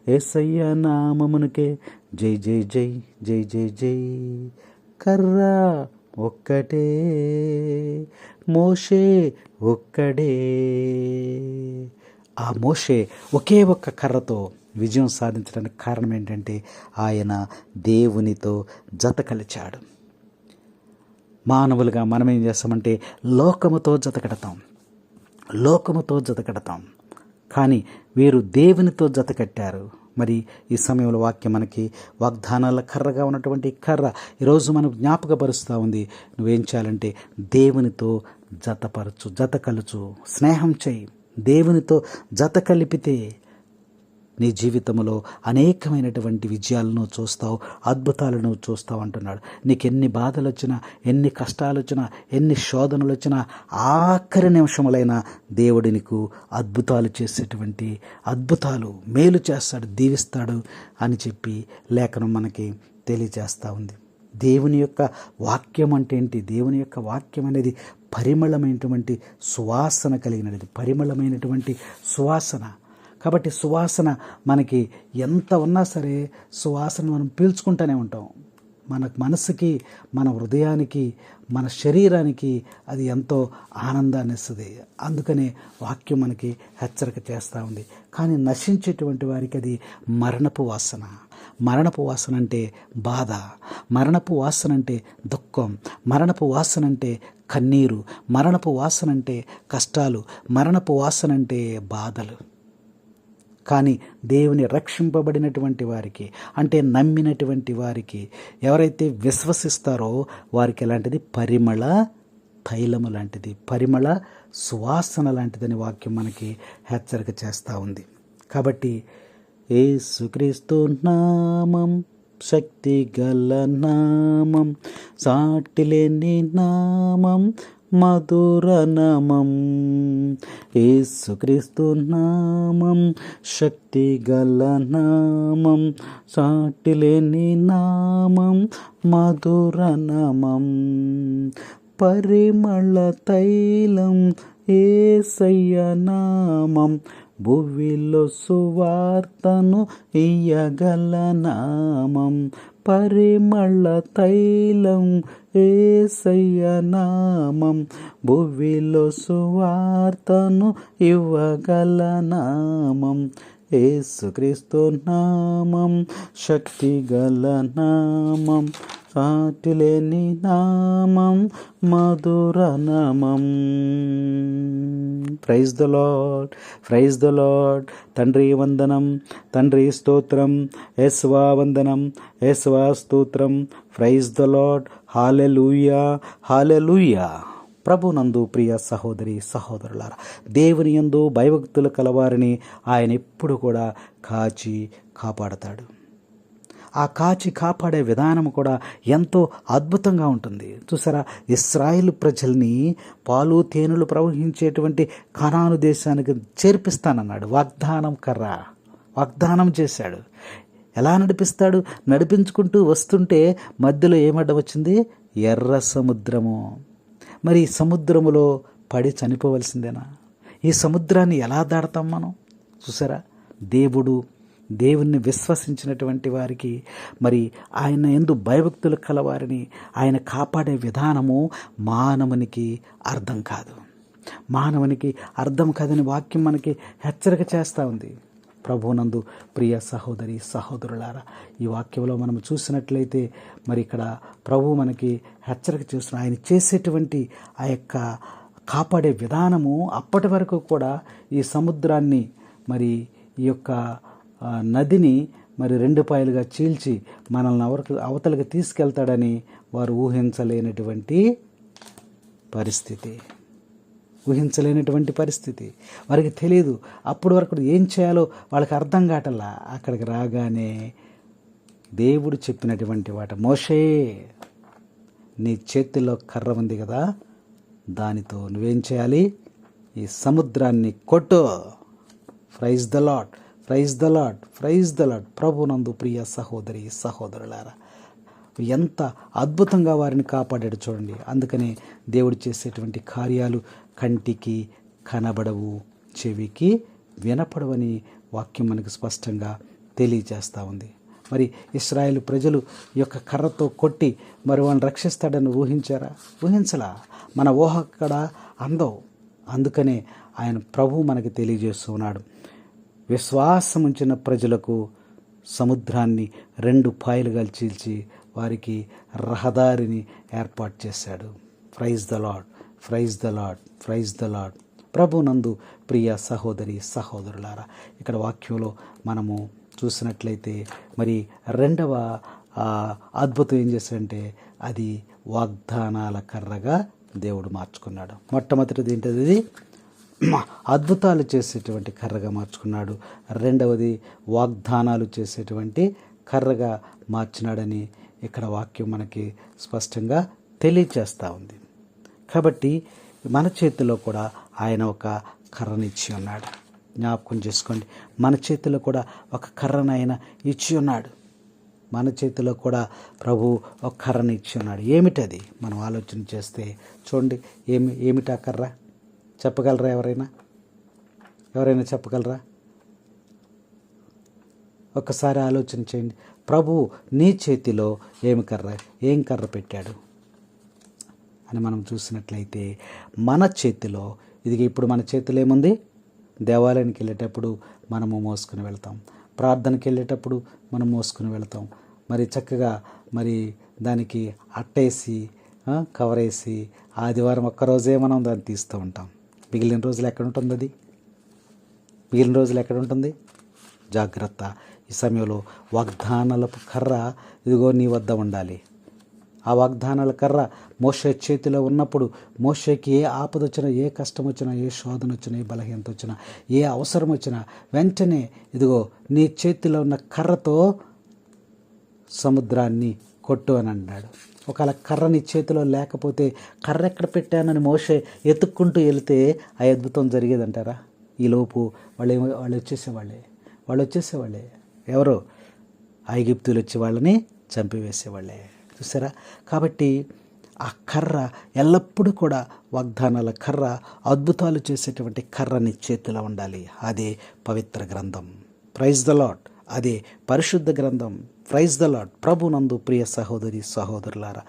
యేసయ్య నామమునకే జై జై జై జై జై జై. కర్ర ఒక్కటే, మోషే ఒక్కడే. ఆ మోషే ఒకే ఒక్క కర్రతో విజయం సాధించడానికి కారణం ఏంటంటే ఆయన దేవునితో జత కలిచాడు. మానవులుగా మనం ఏం చేస్తామంటే లోకముతో జత కడతాం. కానీ వీరు దేవునితో జత కట్టారు. మరి ఈ సమయంలో వాక్యం మనకి వాగ్దానాల కర్రగా ఉన్నటువంటి కర్ర ఈరోజు మనం జ్ఞాపకపరుస్తూ ఉంది. నువ్వేం చేయాలంటే దేవునితో జత కలుచు, స్నేహం చేయి. దేవునితో జత కలిపితే నీ జీవితంలో అనేకమైనటువంటి విజయాలను చూస్తావు, అద్భుతాలను చూస్తావు అంటున్నాడు. నీకు ఎన్ని బాధలు వచ్చినా, ఎన్ని కష్టాలు వచ్చినా, ఎన్ని శోధనలు వచ్చినా, ఆఖరి నిమిషములైనా దేవుడు నీకు అద్భుతాలు చేసేటువంటి మేలు చేస్తాడు, దీవిస్తాడు అని చెప్పి లేఖనం మనకి తెలియజేస్తూ ఉంది. దేవుని యొక్క వాక్యం అంటే ఏంటి? దేవుని యొక్క వాక్యం అనేది పరిమళమైనటువంటి సువాసన కలిగినది, పరిమళమైనటువంటి సువాసన. కాబట్టి సువాసన మనకి ఎంత ఉన్నా సరే సువాసన మనం పీల్చుకుంటూనే ఉంటాం. మన మనసుకి, మన హృదయానికి, మన శరీరానికి అది ఎంతో ఆనందాన్ని ఇస్తుంది. అందుకనే వాక్యం మనకి హెచ్చరిక చేస్తూ ఉంది. కానీ నశించేటువంటి వారికి అది మరణపు వాసన. మరణపు వాసన అంటే బాధ, మరణపు వాసన అంటే దుఃఖం, మరణపు వాసన అంటే కన్నీరు, మరణపు వాసన అంటే కష్టాలు, మరణపు వాసన అంటే బాధలు. కానీ దేవుని రక్షింపబడినటువంటి వారికి, అంటే నమ్మినటువంటి వారికి, ఎవరైతే విశ్వసిస్తారో వారికి ఎలాంటిది? పరిమళ తైలము లాంటిది, పరిమళ సువాసన లాంటిదని వాక్యం మనకి హెచ్చరిక చేస్తూ ఉంది. కాబట్టి యేసుక్రీస్తు నామం శక్తి గల నామం, సాటిలేని నామం, మధుర నామం. యేసుక్రీస్తు నామం శక్తి గల నామం, సాటిలేని నామం, మధుర నామం. పరిమళ తైలం యేసయ్య నామం, భువిలో సువార్తను ఇయ్యగల నామం, పరిమళ తైలం యేసయ్య నామం. భువిలో సువార్తను ఇవ్వగల నామం, యేసుక్రీస్తు నామం, శక్తిగల నామం, సాటిలేని నామం, మధుర నామం. Praise the lord, praise the lord. తండ్రి వందనం, తండ్రి స్తోత్రం, యేసువా వందనం, యేసువా స్తోత్రం. Praise the lord. హల్లెలూయా, హల్లెలూయా. ప్రభునందు ప్రియ సహోదరి సహోదరులారా, దేవుని యందు భయభక్తులు కలవారిని ఆయన ఎప్పుడు కూడా కాచి కాపాడతాడు. ఆ కాచి కాపాడే విధానం కూడా ఎంతో అద్భుతంగా ఉంటుంది. చూసారా, ఇశ్రాయేలు ప్రజల్ని పాలు తేనెలు ప్రవహించేటువంటి కనాను దేశానికి చేర్పిస్తానన్నాడు. వాగ్దానం చేశాడు. ఎలా నడిపిస్తాడు? నడిపించుకుంటూ వస్తుంటే మధ్యలో ఏమడ్డ వచ్చింది? ఎర్ర సముద్రము. మరి ఈ సముద్రములో పడి చనిపోవలసిందేనా? ఈ సముద్రాన్ని ఎలా దాడతాం మనం? చూసారా, దేవుణ్ణి విశ్వసించినటువంటి వారికి, మరి ఆయన యందు భయభక్తులు కలవారిని ఆయన కాపాడే విధానము మానవునికి అర్థం కాదు. మానవునికి అర్థం కాదని వాక్యం మనకి హెచ్చరిక చేస్తూ ఉంది. ప్రభువునందు ప్రియ సహోదరి సహోదరులారా, ఈ వాక్యంలో మనం చూసినట్లయితే మరి ఇక్కడ ప్రభు మనకి హెచ్చరిక చేస్తున్న ఆయన చేసేటువంటి ఆ యొక్క కాపాడే విధానము అప్పటి వరకు కూడా ఈ సముద్రాన్ని, మరి ఈ యొక్క నదిని మరి 2 పాయలుగా చీల్చి మనల్ని అవతలకి తీసుకెళ్తాడని వారు ఊహించలేనటువంటి పరిస్థితి. వారికి తెలియదు. అప్పటి వరకు ఏం చేయాలో వాళ్ళకి అర్థం కావట్లా. అక్కడికి రాగానే దేవుడు చెప్పినటువంటి మాట, మోషే నీ చేతిలో కర్ర ఉంది కదా, దానితో నువ్వేం చేయాలి? ఈ సముద్రాన్ని కొట్టు. Praise the lord, praise the lord, praise the lord. ప్రభునందు ప్రియ సహోదరి సహోదరులారా, ఎంత అద్భుతంగా వారిని కాపాడాడు చూడండి. అందుకనే దేవుడు చేసేటువంటి కార్యాలు కంటికి కనబడవు, చెవికి వినపడవని వాక్యం మనకు స్పష్టంగా తెలియజేస్తూ ఉంది. మరి ఇశ్రాయేలు ప్రజలు ఈ యొక్క కర్రతో కొట్టి మరి వాళ్ళని రక్షిస్తాడని ఊహించలా. మన ఊహ అక్కడ అందవు. అందుకనే ఆయన ప్రభు మనకి తెలియజేస్తున్నాడు. విశ్వాసం ఉంచిన ప్రజలకు సముద్రాన్ని 2 పాయలుగా చీల్చి వారికి రహదారిని ఏర్పాటు చేశాడు. Praise the lord, praise the lord, praise the lord. ప్రభునందు ప్రియ సహోదరి సహోదరులారా, ఇక్కడ వాక్యంలో మనము చూసినట్లయితే మరి 2వ అద్భుతం ఏం చేశాడంటే అది వాగ్దానాల కర్రగా దేవుడు మార్చుకున్నాడు. మొట్టమొదటిది ఏంటది? ఇది అద్భుతాలు చేసేటువంటి కర్రగా మార్చుకున్నాడు. 2వది వాగ్దానాలు చేసేటువంటి కర్రగా మార్చినాడని ఇక్కడ వాక్యం మనకి స్పష్టంగా తెలియజేస్తూ ఉంది. కాబట్టి మన చేతిలో కూడా ఆయన ఒక కర్రనిచ్చి ఉన్నాడు. జ్ఞాపకం చేసుకోండి, మన చేతిలో కూడా ఒక కర్రను ఆయన ఇచ్చి ఉన్నాడు. మన చేతిలో కూడా ప్రభు ఒక కర్రని ఇచ్చి ఉన్నాడు. ఏమిటది? మనం ఆలోచన చేస్తే చూడండి, ఏమిటా కర్ర? చెప్పగలరా? ఎవరైనా చెప్పగలరా? ఒక్కసారి ఆలోచన చేయండి. ప్రభు నీ చేతిలో ఏం కర్ర పెట్టాడు అని మనం చూసినట్లయితే మన చేతిలో, ఇప్పుడు మన చేతిలో ఏముంది? దేవాలయానికి వెళ్ళేటప్పుడు మనము మోసుకుని వెళ్తాం, ప్రార్థనకి వెళ్ళేటప్పుడు మనం మోసుకుని వెళ్తాం. మరి చక్కగా మరి దానికి అట్టేసి కవరేసి ఆదివారం ఒక్కరోజే మనం దాన్ని తీస్తూ ఉంటాం. మిగిలిన రోజులు ఎక్కడ ఉంటుంది? జాగ్రత్త. ఈ సమయంలో వాగ్దానాలపు కర్ర ఇదిగో నీ వద్ద ఉండాలి. ఆ వాగ్దానాల కర్ర మోషే చేతిలో ఉన్నప్పుడు మోషేకి ఏ ఆపద వచ్చినా, ఏ కష్టం వచ్చినా, ఏ శోధన వచ్చినా, ఏ బలహీనత వచ్చినా, ఏ అవసరం వచ్చినా వెంటనే ఇదిగో నీ చేతిలో ఉన్న కర్రతో సముద్రాన్ని కొట్టు అని అన్నాడు. ఒకవేళ కర్ర నీ చేతిలో లేకపోతే కర్ర ఎక్కడ పెట్టానని మోషే ఎత్తుక్కుంటూ వెళితే ఆ అద్భుతం జరిగేదంటారా? ఈలోపు వాళ్ళు వచ్చేసేవాళ్ళే. ఎవరో ఐగుప్తులు వచ్చి వాళ్ళని చంపివేసేవాళ్ళే. చూసారా? కాబట్టి ఆ కర్ర ఎల్లప్పుడూ కూడా వాగ్దానాల కర్ర, అద్భుతాలు చేసేటువంటి కర్ర నీ చేతిలో ఉండాలి. అదే పవిత్ర గ్రంథం. Praise the Lord. అదే పరిశుద్ధ గ్రంథం. Praise the lord. ప్రభునందు ప్రియ సహోదరి సహోదరులారా,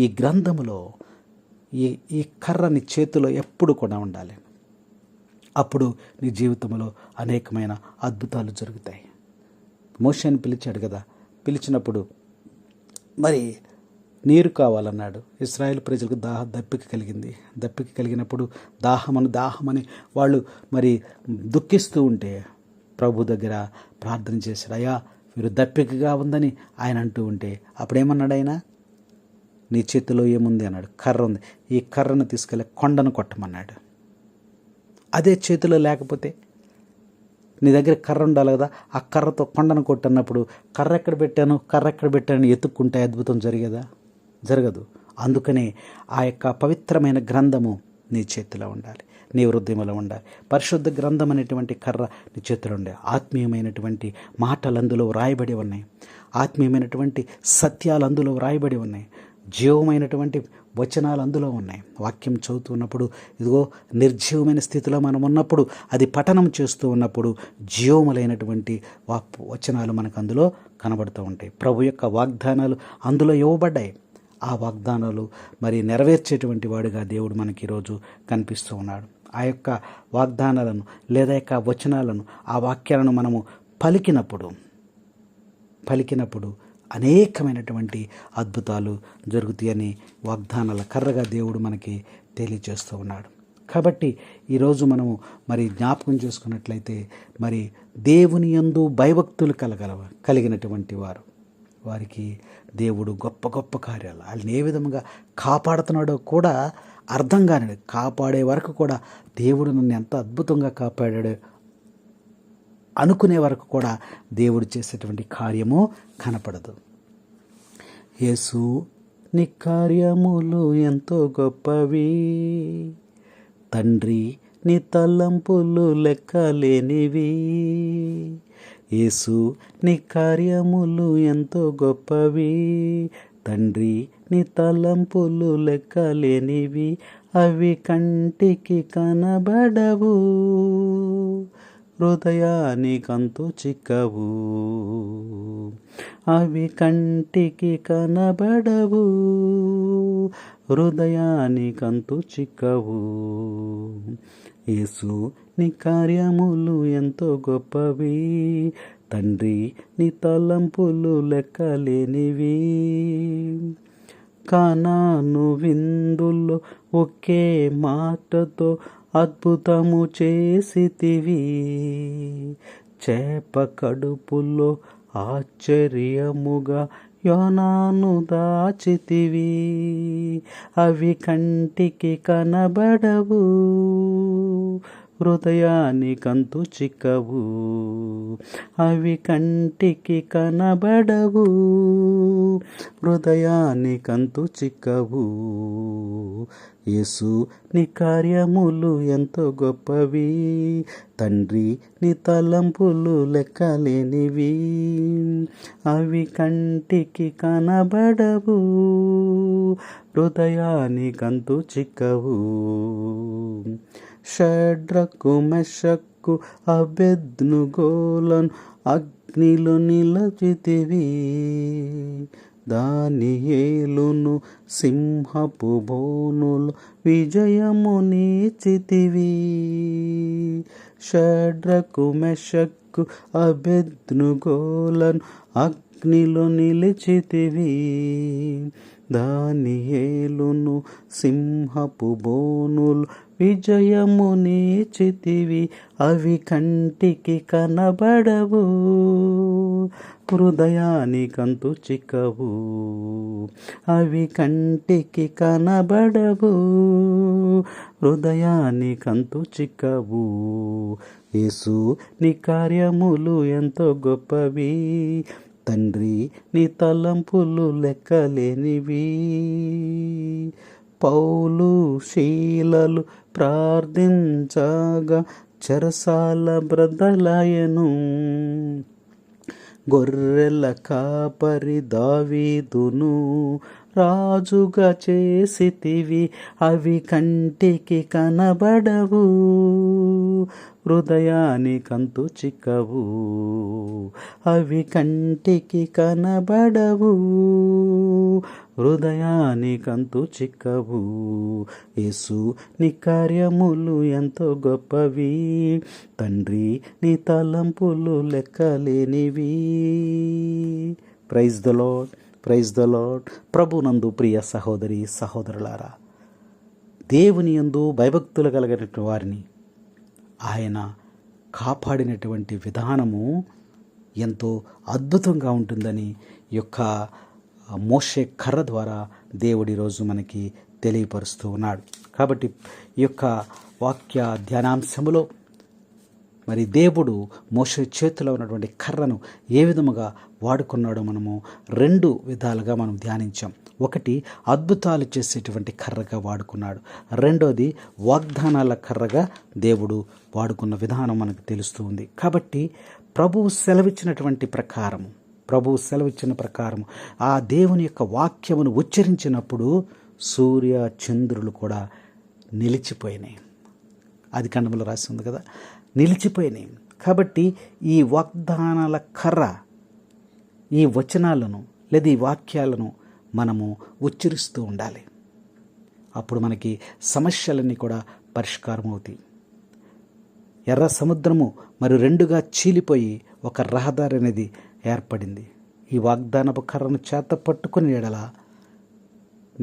ఈ గ్రంథములో ఈ కర్ర నీ చేతిలో ఎప్పుడు కూడా ఉండాలి. అప్పుడు నీ జీవితంలో అనేకమైన అద్భుతాలు జరుగుతాయి. మోషేని పిలిచాడు కదా, పిలిచినప్పుడు మరి నీరు కావాలన్నాడు. ఇశ్రాయేలు ప్రజలకు దప్పిక కలిగింది. దప్పిక కలిగినప్పుడు దాహమని వాళ్ళు మరి దుఃఖిస్తూ ఉంటే ప్రభు దగ్గర ప్రార్థన చేశాడు. అయ్యా, మీరు దప్పికగా ఉందని ఆయన అంటూ ఉంటే అప్పుడేమన్నాడు ఆయన? నీ చేతిలో ఏముంది అన్నాడు. కర్ర ఉంది. ఈ కర్రను తీసుకెళ్ళి కొండను కొట్టమన్నాడు. అదే చేతిలో లేకపోతే నీ దగ్గర కర్ర ఉండాలి కదా, ఆ కర్రతో కొండను కొట్టన్నప్పుడు కర్ర ఎక్కడ పెట్టాను ఎత్తుక్కుంటే అద్భుతం జరగదు. అందుకనే ఆ యొక్క పవిత్రమైన గ్రంథము నీ చేతిలో ఉండాలి, నీ హృదయంలో ఉండాలి. పరిశుద్ధ గ్రంథం అనేటువంటి కర్ర నీ చేతిలో ఉండాలి. ఆత్మీయమైనటువంటి మాటలు అందులో వ్రాయబడి ఉన్నాయి. ఆత్మీయమైనటువంటి సత్యాలు అందులో వ్రాయబడి ఉన్నాయి. జీవమైనటువంటి వచనాలు అందులో ఉన్నాయి. వాక్యం చదువుతున్నప్పుడు ఇదిగో నిర్జీవమైన స్థితిలో మనం ఉన్నప్పుడు, అది పఠనం చేస్తూ ఉన్నప్పుడు జీవములైనటువంటి వచనాలు మనకు అందులో కనబడుతూ ఉంటాయి. ప్రభు యొక్క వాగ్దానాలు అందులో ఇవ్వబడ్డాయి. ఆ వాగ్దానాలు మరి నెరవేర్చేటువంటి వాడుగా దేవుడు మనకి ఈరోజు కనిపిస్తూ ఉన్నాడు. ఆ యొక్క వాగ్దానాలను లేదా యొక్క వచనాలను, ఆ వాక్యాలను మనము పలికినప్పుడు అనేకమైనటువంటి అద్భుతాలు జరుగుతాయని వాగ్దానాల కర్రగా దేవుడు మనకి తెలియజేస్తూ ఉన్నాడు. కాబట్టి ఈరోజు మనము మరి జ్ఞాపకం చేసుకున్నట్లయితే, మరి దేవుని యందు భయభక్తులు కలిగినటువంటి వారికి దేవుడు గొప్ప గొప్ప కార్యాలు, వాళ్ళని ఏ విధంగా కాపాడుతున్నాడో కూడా అర్థం కానిది. కాపాడే వరకు కూడా దేవుడు నన్ను ఎంత అద్భుతంగా కాపాడాడు అనుకునే వరకు కూడా దేవుడు చేసేటువంటి కార్యము కనపడదు. యేసు, నీ కార్యములు ఎంతో గొప్పవి, తండ్రి నీ తలంపులు లెక్కలేనివి. యేసు, నీ కార్యములు ఎంతో గొప్పవి, తండ్రి నీ తలంపులు లెక్కలేనివి. అవి కంటికి కనబడవు, హృదయానికంతు చిక్కవు. అవి కంటికి కనబడవు, హృదయానికంతు చిక్కవు. యేసు, నీ కార్యములు ఎంతో గొప్పవి, తండ్రి నీ తలంపులు లెక్కలేనివి. కానాను విందుల్లో ఒకే మాటతో అద్భుతము చేసితివి, చేప కడుపులో ఆశ్చర్యముగా యోనాను దాచితివి. అవి కంటికి కనబడవు, హృదయానికంతు చిక్కవు. అవి కంటికి కనబడవు, హృదయానికంతు చిక్కవు. యేసు, నీ కార్యములు ఎంతో గొప్పవి, తండ్రి నీ తలంపులు లెక్కలేనివి. అవి కంటికి కనబడవు, హృదయానికంతు చిక్కవు. షడ్రకు మెషక్కు అబేద్నెగోలను అగ్నిలో నిలచితివి, దానియేలును సింహపు బోనులు విజయము నీచితివి. షడ్రకు మెషక్కు అబేద్నెగోలను అగ్నిలో నిలిచితివి, దానియేలును సింహపు బోనులు విజయము నీచితివి. అవి కంటికి కనబడవు, హృదయానికంతు చిక్కవు. అవి కంటికి కనబడవు, హృదయానికంతు చిక్కవు. యేసు, నీ కార్యములు ఎంతో గొప్పవి, తండ్రి నీ తలంపులు లెక్కలేనివి. పౌలు శీలలు ప్రార్థించగా చెరసాల బ్రదలాయను, గొర్రెల కాపరి దావీదును రాజుగా చేసితివి, అవి కంటికి కనబడవు, హృదయానికంతు చిక్కవు, అవి కంటికి కనబడవు, హృదయానికంతు చిక్కవు. యేసు నీ కార్యములు ఎంతో గొప్పవి, తండ్రి నీ తలంపులు లెక్కలేనివి. Praise the lord, praise the lord. ప్రభునందు ప్రియ సహోదరి సహోదరులారా, దేవుని యందు భయభక్తులు కలిగినటువంటి వారిని ఆయన కాపాడినటువంటి విధానము ఎంతో అద్భుతంగా ఉంటుందని ఈ యొక్క మోషే కర్ర ద్వారా దేవుడి రోజు మనకి తెలియపరుస్తూ ఉన్నాడు. కాబట్టి ఈ యొక్క వాక్య ధ్యానాంశములో మరి దేవుడు మోషే చేతిలో ఉన్నటువంటి కర్రను ఏ విధముగా వాడుకున్నాడో మనము 2 విధాలుగా మనం ధ్యానించాం. ఒకటి, అద్భుతాలు చేసేటువంటి కర్రగా వాడుకున్నాడు. రెండోది, వాగ్దానాల కర్రగా దేవుడు వాడుకున్న విధానం మనకు తెలుస్తూ ఉంది. కాబట్టి ప్రభువు సెలవిచ్చిన ప్రకారము ఆ దేవుని యొక్క వాక్యమును ఉచ్చరించినప్పుడు సూర్య చంద్రులు కూడా నిలిచిపోయినాయి. అది ఖండములో రాసి ఉంది కదా, నిలిచిపోయినాయి. కాబట్టి ఈ వాగ్దానాల కర్ర, ఈ వచనాలను లేదా ఈ వాక్యాలను మనము ఉచ్చరిస్తూ ఉండాలి. అప్పుడు మనకి సమస్యలన్నీ కూడా పరిష్కారం అవుతాయి. ఎర్ర సముద్రము మరి 2గా చీలిపోయి ఒక రహదారి అనేది ఏర్పడింది. ఈ వాగ్దానపు కర్రను చేత పట్టుకుని ఎడల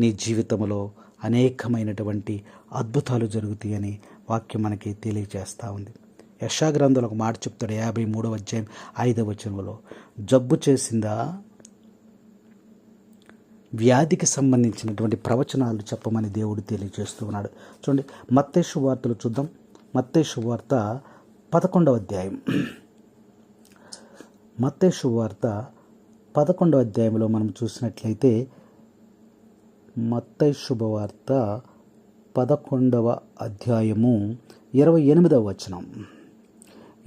నీ జీవితంలో అనేకమైనటువంటి అద్భుతాలు జరుగుతాయని వాక్యం మనకి తెలియజేస్తూ ఉంది. యెషయా గ్రంథంలో ఒక మాట చెప్తాడు, 53వ అధ్యాయం 5వ వచనంలో, జబ్బు చేసిందా, వ్యాధికి సంబంధించినటువంటి ప్రవచనాలు చెప్పమని దేవుడు తెలియజేస్తూ ఉన్నాడు. చూడండి, మత్తయి సువార్తలు చూద్దాం. మత్తయి సువార్త 11వ అధ్యాయం. మత్తయి సువార్త 11వ అధ్యాయంలో మనం చూసినట్లయితే, మత్తయి శుభవార్త 11వ అధ్యాయము 28వ వచనం.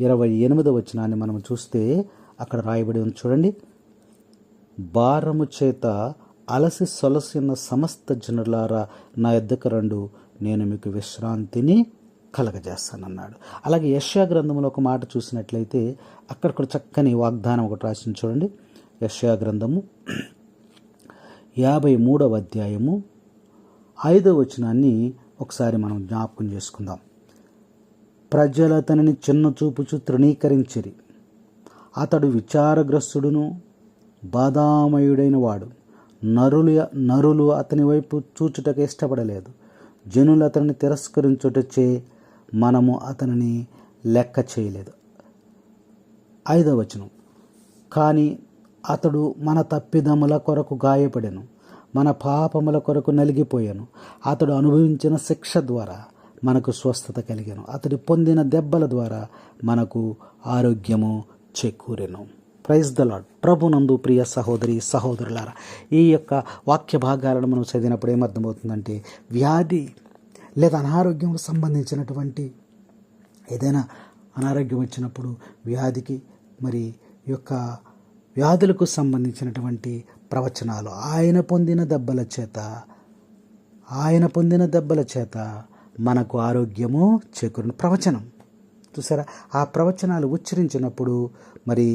28వ వచనాన్ని మనం చూస్తే అక్కడ రాయబడి ఉంది చూడండి, భారము చేత అలసి సొలసిన సమస్త జనులారా నా యొద్దకు రండు, నేను మీకు విశ్రాంతిని కలగజేస్తానన్నాడు. అలాగే యెషయా గ్రంథంలో ఒక మాట చూసినట్లయితే అక్కడ కూడా చక్కని వాగ్దానం ఒకటి రాసింది చూడండి. యెషయా గ్రంథము 53వ అధ్యాయము 5వ వచనాన్ని ఒకసారి మనం జ్ఞాపకం చేసుకుందాం. ప్రజలు అతనిని చిన్న చూపుచు తృణీకరించిరి, అతడు విచారగ్రస్తుడును బాధామయుడైన వాడు, నరులు అతని వైపు చూచుటకు ఇష్టపడలేదు, జనులు అతనిని తిరస్కరించుటచే మనము అతనిని లెక్క చేయలేదు. 5వ వచనం, కానీ అతడు మన తప్పిదముల కొరకు గాయపడెను, మన పాపముల కొరకు నలిగిపోయాను, అతడు అనుభవించిన శిక్ష ద్వారా మనకు స్వస్థత కలిగెను, అతడు పొందిన దెబ్బల ద్వారా మనకు ఆరోగ్యము చేకూరెను. Praise the lord. ప్రభునందు ప్రియ సహోదరి సహోదరులారా, ఈ యొక్క వాక్య భాగాలను మనం చదివినప్పుడు ఏమర్థమవుతుందంటే, వ్యాధి లేదా అనారోగ్యంకు సంబంధించినటువంటి ఏదైనా అనారోగ్యం వచ్చినప్పుడు వ్యాధికి మరి యొక్క వ్యాధులకు సంబంధించినటువంటి ప్రవచనాలు, ఆయన పొందిన దెబ్బల చేత మనకు ఆరోగ్యము చేకూరిన ప్రవచనం చూసారా. ఆ ప్రవచనాలు ఉచ్చరించినప్పుడు మరి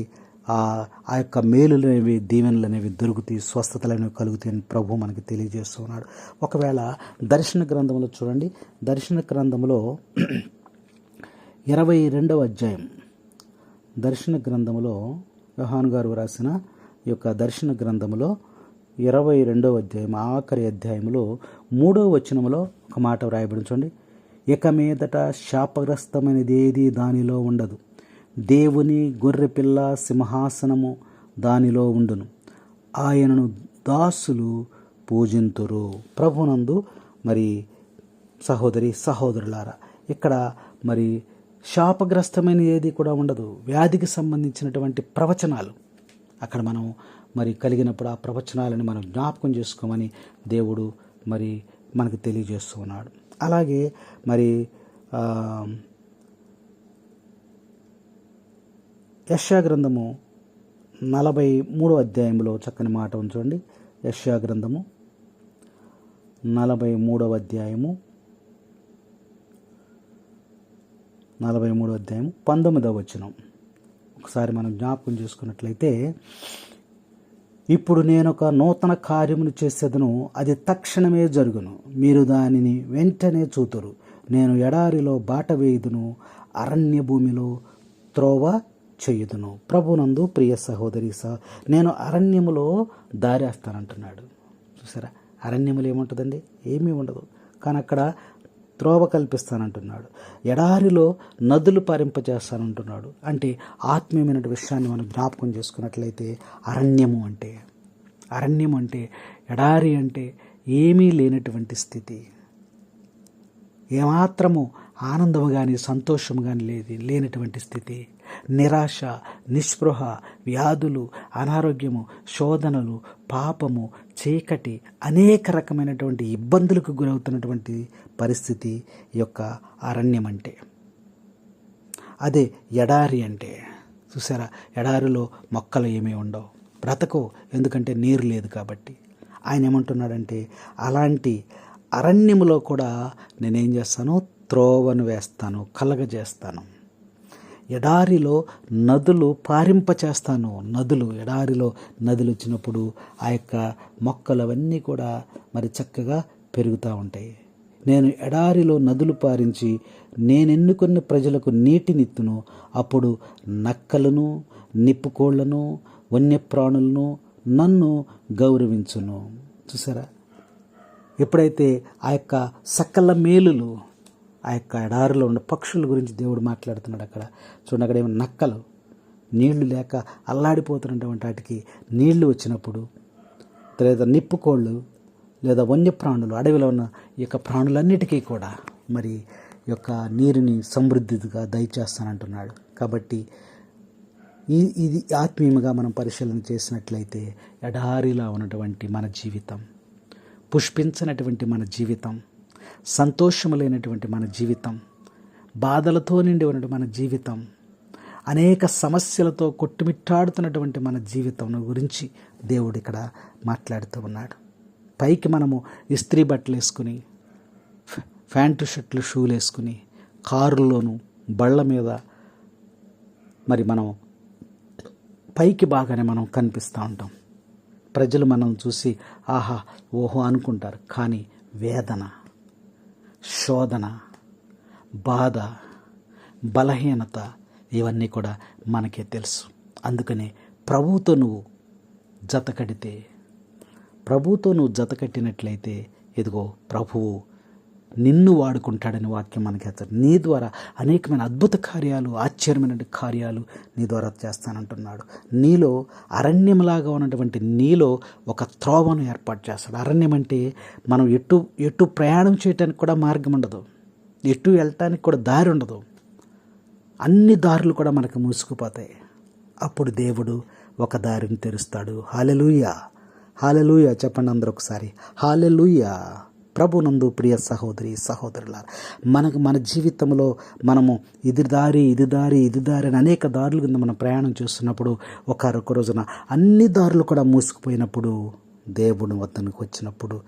ఆ యొక్క మేలులు అనేవి, దీవెనలు అనేవి దొరుకుతాయి, స్వస్థతలు అనేవి కలుగుతాయని ప్రభు మనకి తెలియజేస్తున్నాడు. ఒకవేళ దర్శన గ్రంథంలో చూడండి, దర్శన గ్రంథంలో 22వ అధ్యాయం, దర్శన గ్రంథంలో యోహాను గారు రాసిన ఈ యొక్క దర్శన గ్రంథంలో 22వ అధ్యాయం ఆఖరి అధ్యాయంలో 3వ వచనంలో ఒక మాట వ్రాయబడి చూడండి, ఇక మీదట శాపగ్రస్తమైనది ఏది దానిలో ఉండదు, దేవుని గొర్రెపిల్ల సింహాసనము దానిలో ఉండును, ఆయనను దాసులు పూజింతురు. ప్రభునందు మరి సహోదరి సహోదరులారా, ఇక్కడ మరి శాపగ్రస్తమైన ఏది కూడా ఉండదు. వ్యాధికి సంబంధించినటువంటి ప్రవచనాలు అక్కడ మనం మరి కలిగినప్పుడు ఆ ప్రవచనాలను మనం జ్ఞాపకం చేసుకోమని దేవుడు మరి మనకు తెలియజేస్తూ ఉన్నాడు. అలాగే మరి యెషయా గ్రంథము 43వ అధ్యాయంలో చక్కని మాట ఉంచండి. యెషయా గ్రంథము 43వ అధ్యాయము 19వ వచనం ఒకసారి మనం జ్ఞాపకం చేసుకున్నట్లయితే, ఇప్పుడు నేను ఒక నూతన కార్యమును చేసేదను, అది తక్షణమే జరుగును, మీరు దానిని వెంటనే చూతురు. నేను ఎడారిలో బాట వేయుదును, అరణ్య భూమిలో త్రోవ చేయుదును. ప్రభునందు ప్రియ సహోదరి నేను అరణ్యములో దారేస్తానంటున్నాడు. చూసారా, అరణ్యములు ఏముంటుందండి? ఏమీ ఉండదు. కానీ అక్కడ త్రోవ కల్పిస్తానంటున్నాడు. ఎడారిలో నదులు పారింపజేస్తానంటున్నాడు. అంటే ఆత్మీయమైన విషయాన్ని మనం జ్ఞాపకం చేసుకున్నట్లయితే అరణ్యము అంటే ఎడారి అంటే ఏమీ లేనటువంటి స్థితి, ఏమాత్రము ఆనందము కానీ సంతోషము కానీ లేనటువంటి స్థితి, నిరాశ, నిస్పృహ, వ్యాధులు, అనారోగ్యము, శోధనలు, పాపము, చీకటి, అనేక రకమైనటువంటి ఇబ్బందులకు గురవుతున్నటువంటి పరిస్థితి యొక్క అరణ్యం అంటే. అదే ఎడారి అంటే. చూసారా, ఎడారిలో మొక్కలు ఏమీ ఉండవు, బ్రతకవు, ఎందుకంటే నీరు లేదు కాబట్టి. ఆయన ఏమంటున్నాడంటే, అలాంటి అరణ్యములో కూడా నేనేం చేస్తాను? త్రోవను వేస్తాను, కలగజేస్తాను. ఎడారిలో నదులు పారింపచేస్తాను. ఎడారిలో నదులు వచ్చినప్పుడు ఆ యొక్క మొక్కలు అవన్నీ కూడా మరి చక్కగా పెరుగుతూ ఉంటాయి. నేను ఎడారిలో నదులు పారించి నేనెన్నుకున్న ప్రజలకు నీటినిత్తును, అప్పుడు నక్కలను, నిప్పుకోళ్లను, వన్యప్రాణులను నన్ను గౌరవించును. చూసారా, ఎప్పుడైతే ఆ యొక్క సకల మేలులు, ఆ యొక్క ఎడారిలో ఉన్న పక్షుల గురించి దేవుడు మాట్లాడుతున్నాడు. అక్కడ చూడండి, అక్కడ ఏమైనా నక్కలు నీళ్లు లేక అల్లాడిపోతున్నటువంటి వాటికి నీళ్లు వచ్చినప్పుడు, లేదా నిప్పుకోళ్ళు, లేదా వన్యప్రాణులు, అడవిలో ఉన్న ఈ యొక్క ప్రాణులన్నిటికీ కూడా మరి ఈ యొక్క నీరుని సమృద్ధిగా దయచేస్తానంటున్నాడు. కాబట్టి ఇది ఆత్మీయంగా మనం పరిశీలన చేసినట్లయితే ఎడారిలో ఉన్నటువంటి మన జీవితం, పుష్పించనటువంటి మన జీవితం, సంతోషము లేనటువంటి మన జీవితం, బాధలతో నిండి ఉన్నటువంటి మన జీవితం, అనేక సమస్యలతో కొట్టుమిట్టాడుతున్నటువంటి మన జీవితం గురించి దేవుడు ఇక్కడ మాట్లాడుతూ ఉన్నాడు. పైకి మనము ఇస్త్రీ బట్టలు వేసుకుని, ప్యాంటు షర్ట్లు, షూలు వేసుకుని కారుల్లోనూ బళ్ళ మీద మరి మనం పైకి బాగానే మనం కనిపిస్తూ ఉంటాం. ప్రజలు మనం చూసి ఆహా ఓహో అనుకుంటారు. కానీ వేదన, శోధన, బాధ, బలహీనత ఇవన్నీ కూడా మనకే తెలుసు. అందుకనే ప్రభువుతో నువ్వు జత కట్టినట్లయితే ఇదిగో ప్రభువు నిన్ను వాడుకుంటాడని వాక్యం మనకి హెచ్చరి. నీ ద్వారా అనేకమైన అద్భుత కార్యాలు, ఆశ్చర్యమైన కార్యాలు నీ ద్వారా చేస్తానంటున్నాడు. నీలో అరణ్యంలాగా ఉన్నటువంటి నీలో ఒక త్రోవను ఏర్పాటు చేస్తాడు. అరణ్యం అంటే మనం ఎటు ప్రయాణం చేయడానికి కూడా మార్గం ఉండదు, ఎటు వెళ్ళటానికి కూడా దారి ఉండదు, అన్ని దారులు కూడా మనకు మూసుకుపోతాయి. అప్పుడు దేవుడు ఒక దారిని తెరుస్తాడు. హల్లెలూయా, హల్లెలూయా చెప్పండి అందరూ ఒకసారి, హల్లెలూయా. ప్రభునందు ప్రియ సహోదరి సహోదరులారా, మన జీవితంలో మనము ఇది దారి అని అనేక దారుల కింద మనం ప్రయాణం చేస్తున్నప్పుడు ఒక రోజున అన్ని దారులు కూడా మూసుకుపోయినప్పుడు దేవుని వద్దకు వచ్చినప్పుడు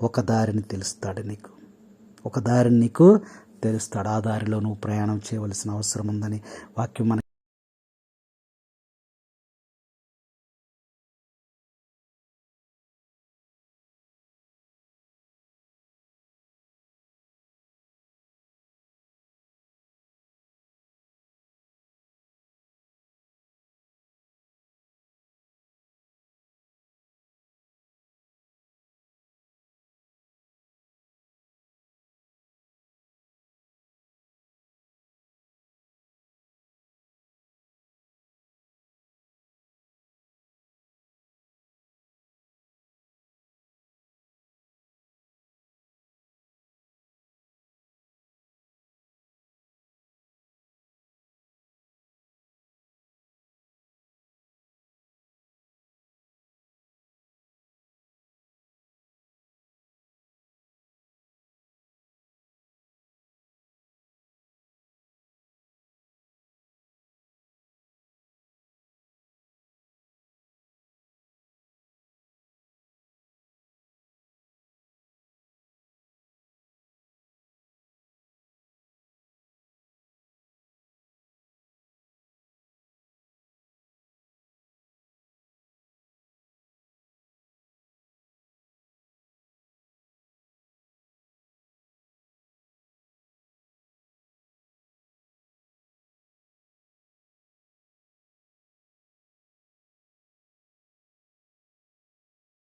ఒక దారిని తెలుస్తాడు నీకు, ఒక దారిని నీకు తెలుస్తాడు. ఆ దారిలో నువ్వు ప్రయాణం చేయవలసిన అవసరం ఉందని వాక్యం మనకి